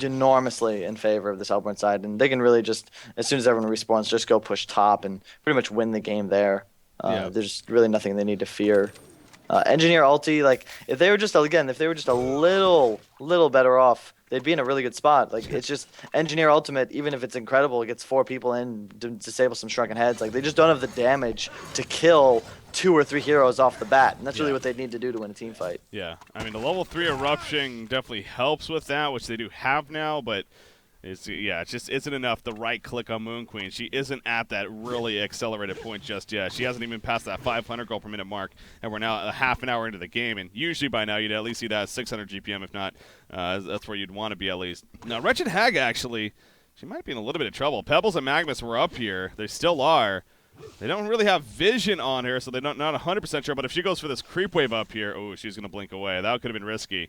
enormously in favor of this Upward side, and they can really just, as soon as everyone respawns, just go push top and pretty much win the game there. There's really nothing they need to fear. Engineer ulti, like, if they were just a little better off, they'd be in a really good spot. Like, it's just Engineer ultimate, even if it's incredible, it gets 4 people in to disable some shrunken heads. Like, they just don't have the damage to kill 2 or 3 heroes off the bat, and that's really what they need to do to win a team fight. Yeah, I mean, the level 3 eruption definitely helps with that, which they do have now, but it just isn't enough. The right click on Moon Queen. She isn't at that really accelerated point just yet. She hasn't even passed that 500 gold per minute mark, and we're now a half an hour into the game, and usually by now you'd at least see that 600 GPM, if not, that's where you'd want to be at least. Now, Wretched Hag, actually, she might be in a little bit of trouble. Pebbles and Magnus were up here. They still are. They don't really have vision on her, so they're not 100% sure, but if she goes for this creep wave up here, oh, she's going to blink away. That could have been risky.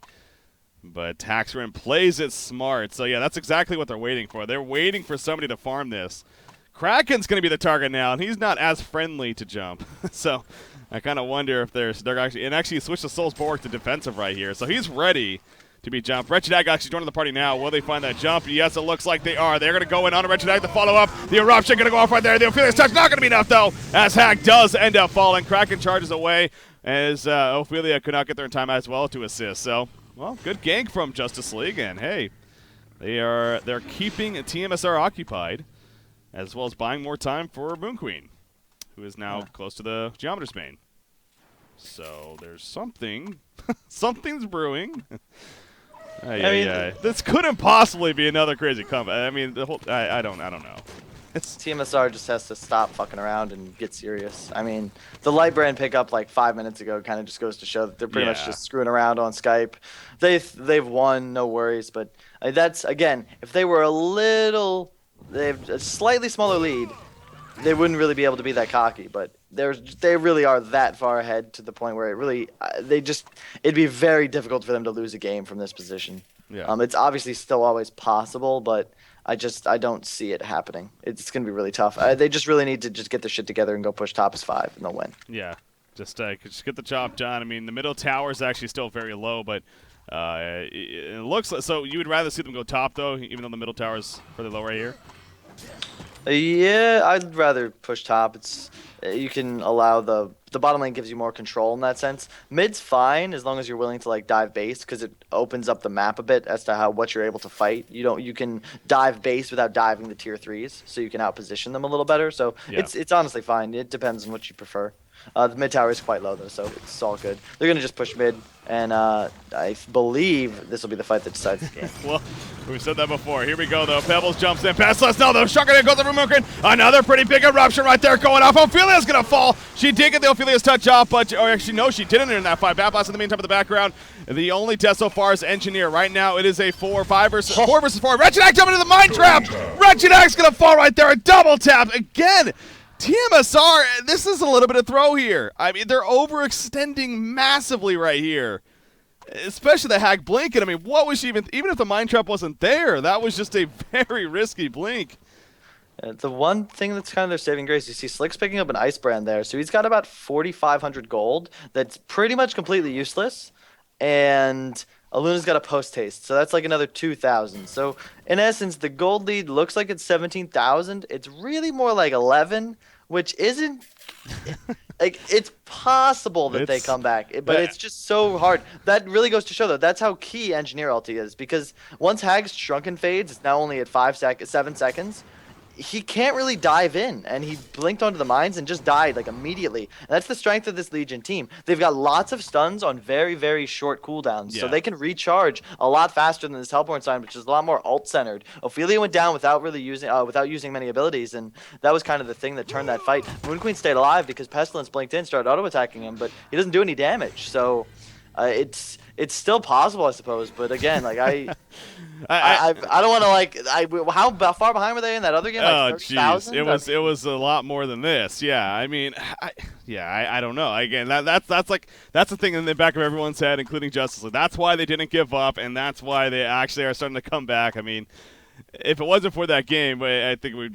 But Taxerin plays it smart. So, yeah, that's exactly what they're waiting for. They're waiting for somebody to farm this. Kraken's going to be the target now, and he's not as friendly to jump. So I kind of wonder if they're actually switch the Soul's Bulwark to defensive right here. So he's ready to be jumped. Wretched Hag actually joining the party now. Will they find that jump? Yes, it looks like they are. They're going to go in on a Wretched Hag to follow up. The eruption going to go off right there. The Ophelia's touch not going to be enough, though, as Hag does end up falling. Kraken charges away as Ophelia could not get there in time as well to assist. So, well, good gank from Justice League, and hey, they're keeping tmsR occupied, as well as buying more time for Moon Queen, who is now close to the Geometer's Bane. So there's something's brewing. This couldn't possibly be another crazy comeback. I mean, I don't know. tmsR just has to stop fucking around and get serious. I mean, the Lightbrand pickup like 5 minutes ago kind of just goes to show that they're pretty much just screwing around on Skype. They've won, no worries. But that's, again, if they were they have a slightly smaller lead, they wouldn't really be able to be that cocky. But they really are that far ahead to the point where it'd be very difficult for them to lose a game from this position. Yeah. It's obviously still always possible, but I don't see it happening. It's going to be really tough. They just really need to just get their shit together and go push top as 5, and they'll win. Yeah, just get the job done. I mean, the middle tower is actually still very low, but it looks like, so you would rather see them go top, though, even though the middle tower is further low right here? Yeah, I'd rather push top. You can allow the bottom lane gives you more control in that sense. Mid's fine as long as you're willing to like dive base, because it opens up the map a bit as to what you're able to fight. You can dive base without diving the tier 3s, so you can outposition them a little better. So it's honestly fine. It depends on what you prefer. The mid tower is quite low though, so it's all good. They're gonna just push mid, and I believe this will be the fight that decides the game. Well, we've said that before. Here we go though. Pebbles jumps in past us. No, though. Shotgun goes over Mookin. Another pretty big eruption right there going off. Ophelia's gonna fall. She did get the Ophelia's touch off, but actually no, she didn't in that fight. Bat Blast in the meantime in the background. The only death so far is Engineer. Right now it is a 4 versus 4. Wretched Hag jumping into the mine trap. Wretched Hag's gonna fall right there. A double tap again. tmsR, this is a little bit of throw here. I mean, they're overextending massively right here. Especially the Hag blinking. I mean, what was she even if the mine trap wasn't there, that was just a very risky blink. The one thing that's kind of their saving grace, you see Slick's picking up an Ice Brand there, so he's got about 4,500 gold. That's pretty much completely useless. And Aluna's got a post haste, so that's like another 2,000. So in essence, the gold lead looks like it's 17,000. It's really more like 11, which isn't like, it's possible that they come back, but it's just so hard. That really goes to show though, that's how key Engineer ulti is, because once Hag's Shrunken fades, it's now only at 7 seconds. he can't really dive in, and he blinked onto the mines and just died like immediately. And that's the strength of this Legion team. They've got lots of stuns on very, very short cooldowns, so Yeah. they can recharge a lot faster than this Hellborn sign, which is a lot more alt-centered. Ophelia went down without really using many abilities, and that was kind of the thing that turned that fight. Moon Queen stayed alive because Pestilence blinked in, started auto-attacking him, but he doesn't do any damage, so it's still possible, I suppose. But again, like I don't want to how far behind were they in that other game? Like Oh 30,000? jeez, it was a lot more than this. Yeah, I mean, I don't know. Again, that's the thing in the back of everyone's head, including Justice League. That's why they didn't give up, and that's why they actually are starting to come back. I mean, if it wasn't for that game, I think we'd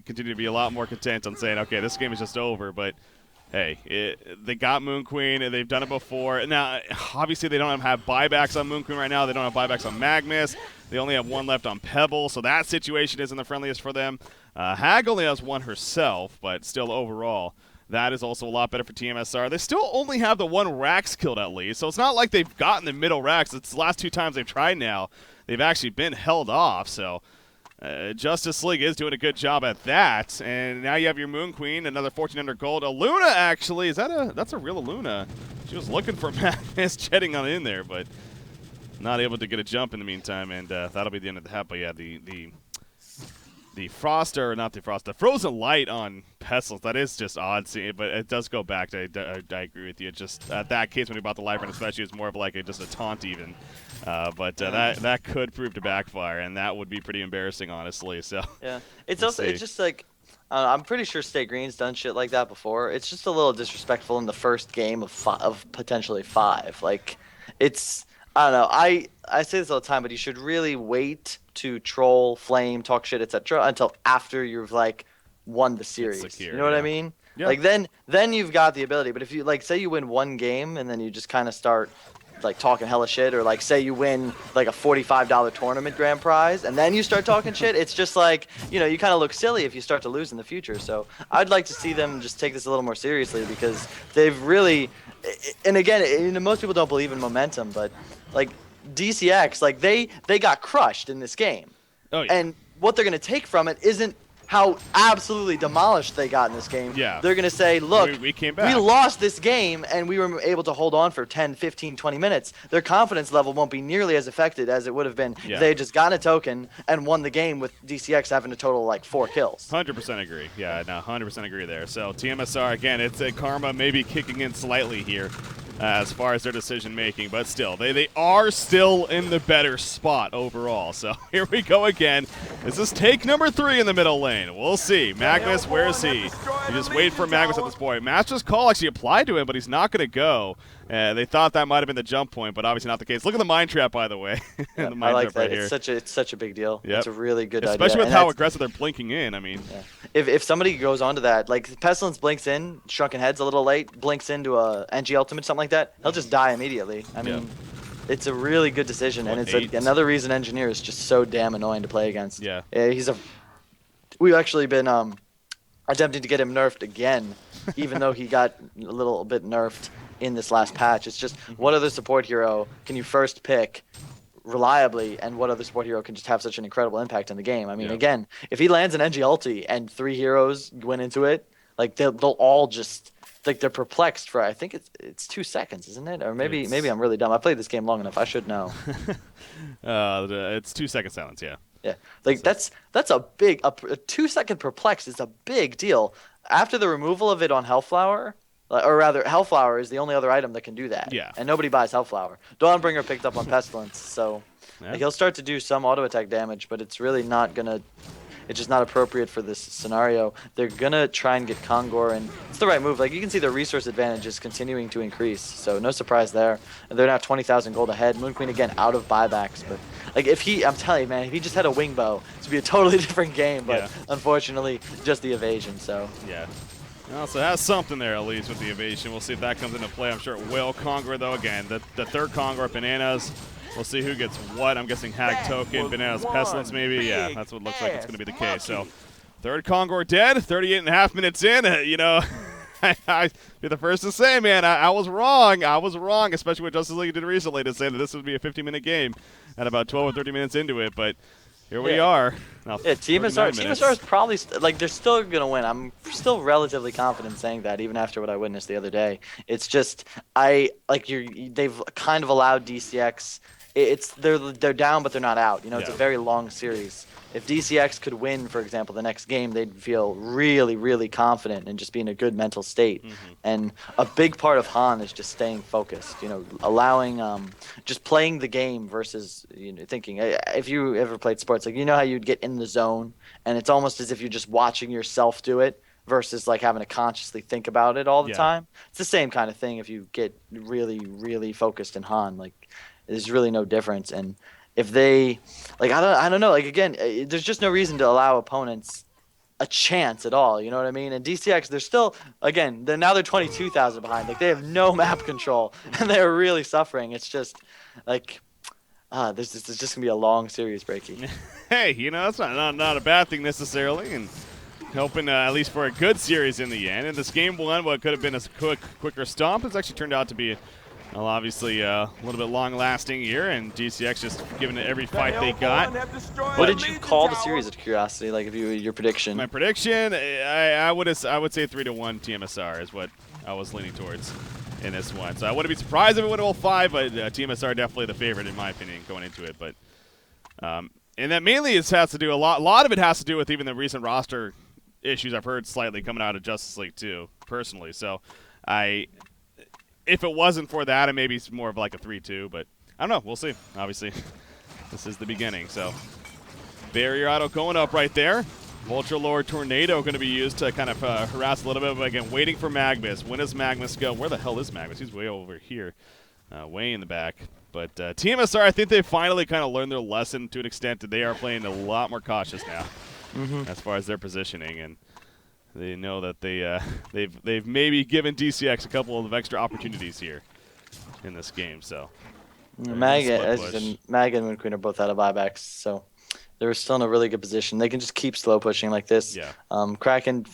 continue to be a lot more content on saying, okay, this game is just over. But hey, they got Moon Queen, and they've done it before. Now, obviously, they don't have buybacks on Moon Queen right now. They don't have buybacks on Magnus. They only have one left on Pebble, so that situation isn't the friendliest for them. Hag only has one herself, but still overall, that is also a lot better for tmsR. They still only have the one Rax killed at least, so it's not like they've gotten the middle Rax. It's the last 2 times they've tried now. They've actually been held off, so Justice League is doing a good job at that. And now you have your Moon Queen, another 1,400 gold. Aluna, actually, that's a real Aluna. She was looking for Magnus jetting on in there, but not able to get a jump in the meantime, and that'll be the end of the half. But yeah, the the Frozen Light on Pestilence, that is just odd seeing it, but it does go back to, I agree with you. Just that case when you bought the life run especially is more of like just a taunt even. But that could prove to backfire, and that would be pretty embarrassing, honestly. So yeah, it's just like I'm pretty sure State Green's done shit like that before. It's just a little disrespectful in the first game of potentially 5. Like, it's I don't know. I say this all the time, but you should really wait to troll, flame, talk shit, etc. until after you've like won the series. Secure, you know what I yeah. mean? Yeah. Like then you've got the ability. But if you like say you win one game and then you just kind of start like talking hella shit, or like say you win like a $45 tournament grand prize and then you start talking shit, it's just like, you know, you kind of look silly if you start to lose in the future. So I'd like to see them just take this a little more seriously, because they've really, and again, you know, most people don't believe in momentum, but like DCX, like they got crushed in this game. Oh, yeah. And what they're going to take from it isn't how absolutely demolished they got in this game. Yeah. They're going to say, look, we came back. We lost this game and we were able to hold on for 10, 15, 20 minutes. Their confidence level won't be nearly as affected as it would have been if they had just gotten a token and won the game with DCX having a total of like 4 kills. 100% agree. Yeah, no, 100% agree there. So tmsR, again, it's a karma maybe kicking in slightly here as far as their decision making, but still, they are still in the better spot overall. So here we go again. This is take number 3 in the middle lane. We'll see. Magnus, where is he? You just wait for Magnus at this point. Master's Call actually applied to him, but he's not going to go. They thought that might have been the jump point, but obviously not the case. Look at the mine trap, by the way. Yeah, the mine I like trap that. right here. It's such a big deal. Yep. It's a really good idea. Especially with And how aggressive they're blinking in. I mean, yeah. If somebody goes onto that, like Pestilence blinks in, Shrunken Head's a little late, blinks into a NG ultimate, something like that, he'll just die immediately. I mean, it's a really good decision, and it's another reason Engineer is just so damn annoying to play against. Yeah. We've actually been attempting to get him nerfed again, even though he got a little bit nerfed in this last patch. It's just, what other support hero can you first pick reliably, and what other support hero can just have such an incredible impact in the game? I mean, again, if he lands an NG ulti and 3 heroes went into it, like they'll all just, like, they're perplexed for, I think it's 2 seconds, isn't it? Or maybe I'm really dumb. I played this game long enough. I should know. it's 2 second silence, yeah. Yeah, like that's a big, a 2-second perplex is a big deal. After the removal of it on Hellflower, or rather, Hellflower is the only other item that can do that. Yeah. And nobody buys Hellflower. Dawnbringer picked up on Pestilence, so like, he'll start to do some auto attack damage, but it's really not gonna. It's just not appropriate for this scenario. They're gonna try and get Kongor, and it's the right move. Like, you can see the resource advantage is continuing to increase, so no surprise there. And they're now 20,000 gold ahead. Moon Queen again out of buybacks, but like I'm telling you, man, if he just had a wing bow, it'd be a totally different game. But unfortunately, just the evasion. So yeah. Also has something there at least with the evasion. We'll see if that comes into play. I'm sure it will. Kongor, though, again, the third Kongor, Bananas. We'll see who gets what. I'm guessing Hag Token, Bananas Pestilence maybe. Yeah, that's what it looks like it's going to be the case. So third Kongor dead, 38.5 minutes in. You know, I'd be the first to say, man, I was wrong. I was wrong, especially what Justice League did recently, to say that this would be a 50-minute game at about 12 or 30 minutes into it. But here we are. Now, Yeah, 39 minutes. tmsR is probably like they're still gonna win. I'm still relatively confident saying that, even after what I witnessed the other day. It's just I like they've kind of allowed DCX. It's they're down, but they're not out. You know, it's a Yeah. very long series. If DCX could win, for example, the next game, they'd feel really, really confident and just be in a good mental state. And a big part of Han is just staying focused. You know, allowing just playing the game versus thinking. If you ever played sports, like you know how you'd get in the zone, and it's almost as if you're just watching yourself do it versus like having to consciously think about it all the Yeah. time. It's the same kind of thing if you get really, really focused in Han. Like, there's really no difference. And if they, like, I don't know. Like again, there's just no reason to allow opponents a chance at all. You know what I mean? And DCX, they're still, again, they're 22,000 behind. Like they have no map control, and they're really suffering. It's just like, this is just gonna be a long series, Breaky. Hey, you know, that's not a bad thing necessarily, and hoping at least for a good series in the end. And this game one, what could have been a quicker stomp, has actually turned out to be, well, obviously a little bit long-lasting here, and DCX just giving it every fight they got. What did you call the series, out of curiosity? Like, if your prediction? My prediction, I would say 3-1 tmsR is what I was leaning towards in this one. So I wouldn't be surprised if it would have 5, but tmsR definitely the favorite in my opinion going into it. But and that mainly has to do a lot of it has to do with even the recent roster issues I've heard slightly coming out of Justice League 2 personally. So if it wasn't for that, maybe it's more of like a 3-2, but I don't know. We'll see. Obviously, this is the beginning. So barrier auto going up right there. Vulture Lord Tornado going to be used to kind of harass a little bit, but again, waiting for Magnus. When does Magnus go? Where the hell is Magnus? He's way over here, way in the back. But tmsR, I think they finally kind of learned their lesson to an extent that they are playing a lot more cautious now as far as their positioning, and they know that they've maybe given DCX a couple of extra opportunities here in this game. So Mag and MoonQueen are both out of buybacks, so they're still in a really good position. They can just keep slow pushing like this. Yeah. Kraken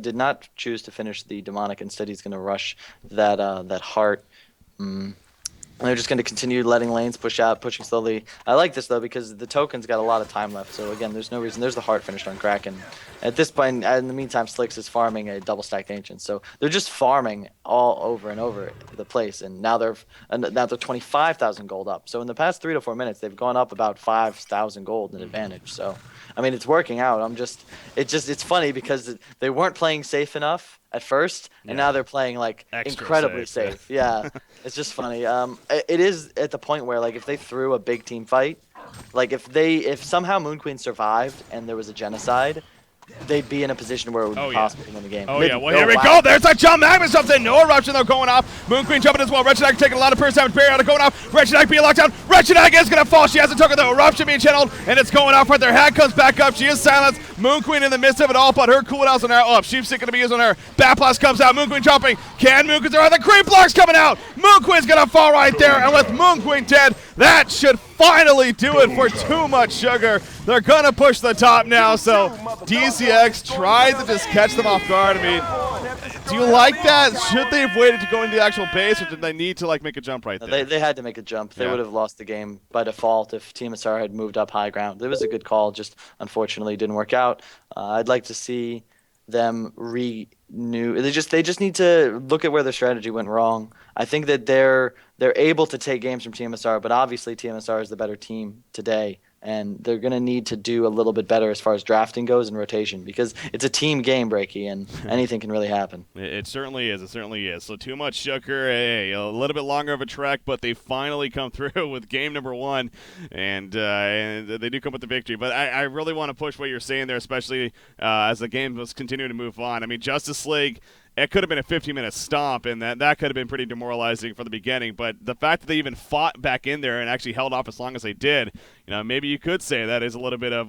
did not choose to finish the demonic. Instead, he's going to rush that heart. And they're just going to continue letting lanes push out, pushing slowly. I like this, though, because the token's got a lot of time left. So, again, there's no reason. There's the heart finished on Kraken. At this point, in the meantime, Slicks is farming a double-stacked Ancient. So they're just farming all over and over the place. And now they're 25,000 gold up. So in the past 3 to 4 minutes, they've gone up about 5,000 gold in advantage. So, I mean, it's working out. It's funny because they weren't playing safe enough at first, and now they're playing like extra incredibly safe. Yeah, it's just funny. It is at the point where like if they threw a big team fight, like if somehow MoonQueen survived and there was a genocide, they'd be in a position where it would be possible to win the game. Oh, yeah. Well, here we go. There's a jump. Magnus jumps in. No eruption, though, going off. MoonQueen jumping as well. Wretched Egg taking a lot of burst damage. Barrier going off. Wretched Egg being locked down. Wretched Egg is going to fall. She has a token, though. Eruption being channeled, and it's going off right there. Hat comes back up. She is silenced. MoonQueen in the midst of it all, but her cooldowns are now up. Sheepstick going to be used on her. Bat Blast comes out. MoonQueen jumping. Can MoonQueen survive? The creep blocks coming out. MoonQueen's going to fall right there, and with MoonQueen dead, that should finally do it for Too Much Sugar. They're going to push the top now, so DCX tries to just catch them off guard. I mean, do you like that? Should they have waited to go into the actual base, or did they need to, like, make a jump right there? They had to make a jump. They would have lost the game by default if tmsR had moved up high ground. It was a good call, just unfortunately didn't work out. I'd like to see them renew. They just need to look at where their strategy went wrong. I think that they're able to take games from tmsR, but obviously tmsR is the better team today, and they're going to need to do a little bit better as far as drafting goes and rotation, because it's a team game, Breaky, and anything can really happen. It certainly is. It certainly is. So Too Much Sugar, a little bit longer of a trek, but they finally come through with game number 1, and they do come with the victory. But I really want to push what you're saying there, especially as the game was continuing to move on. I mean, Justice League, it could have been a 15-minute stomp, and that could have been pretty demoralizing from the beginning. But the fact that they even fought back in there and actually held off as long as they did, maybe you could say that is a little bit of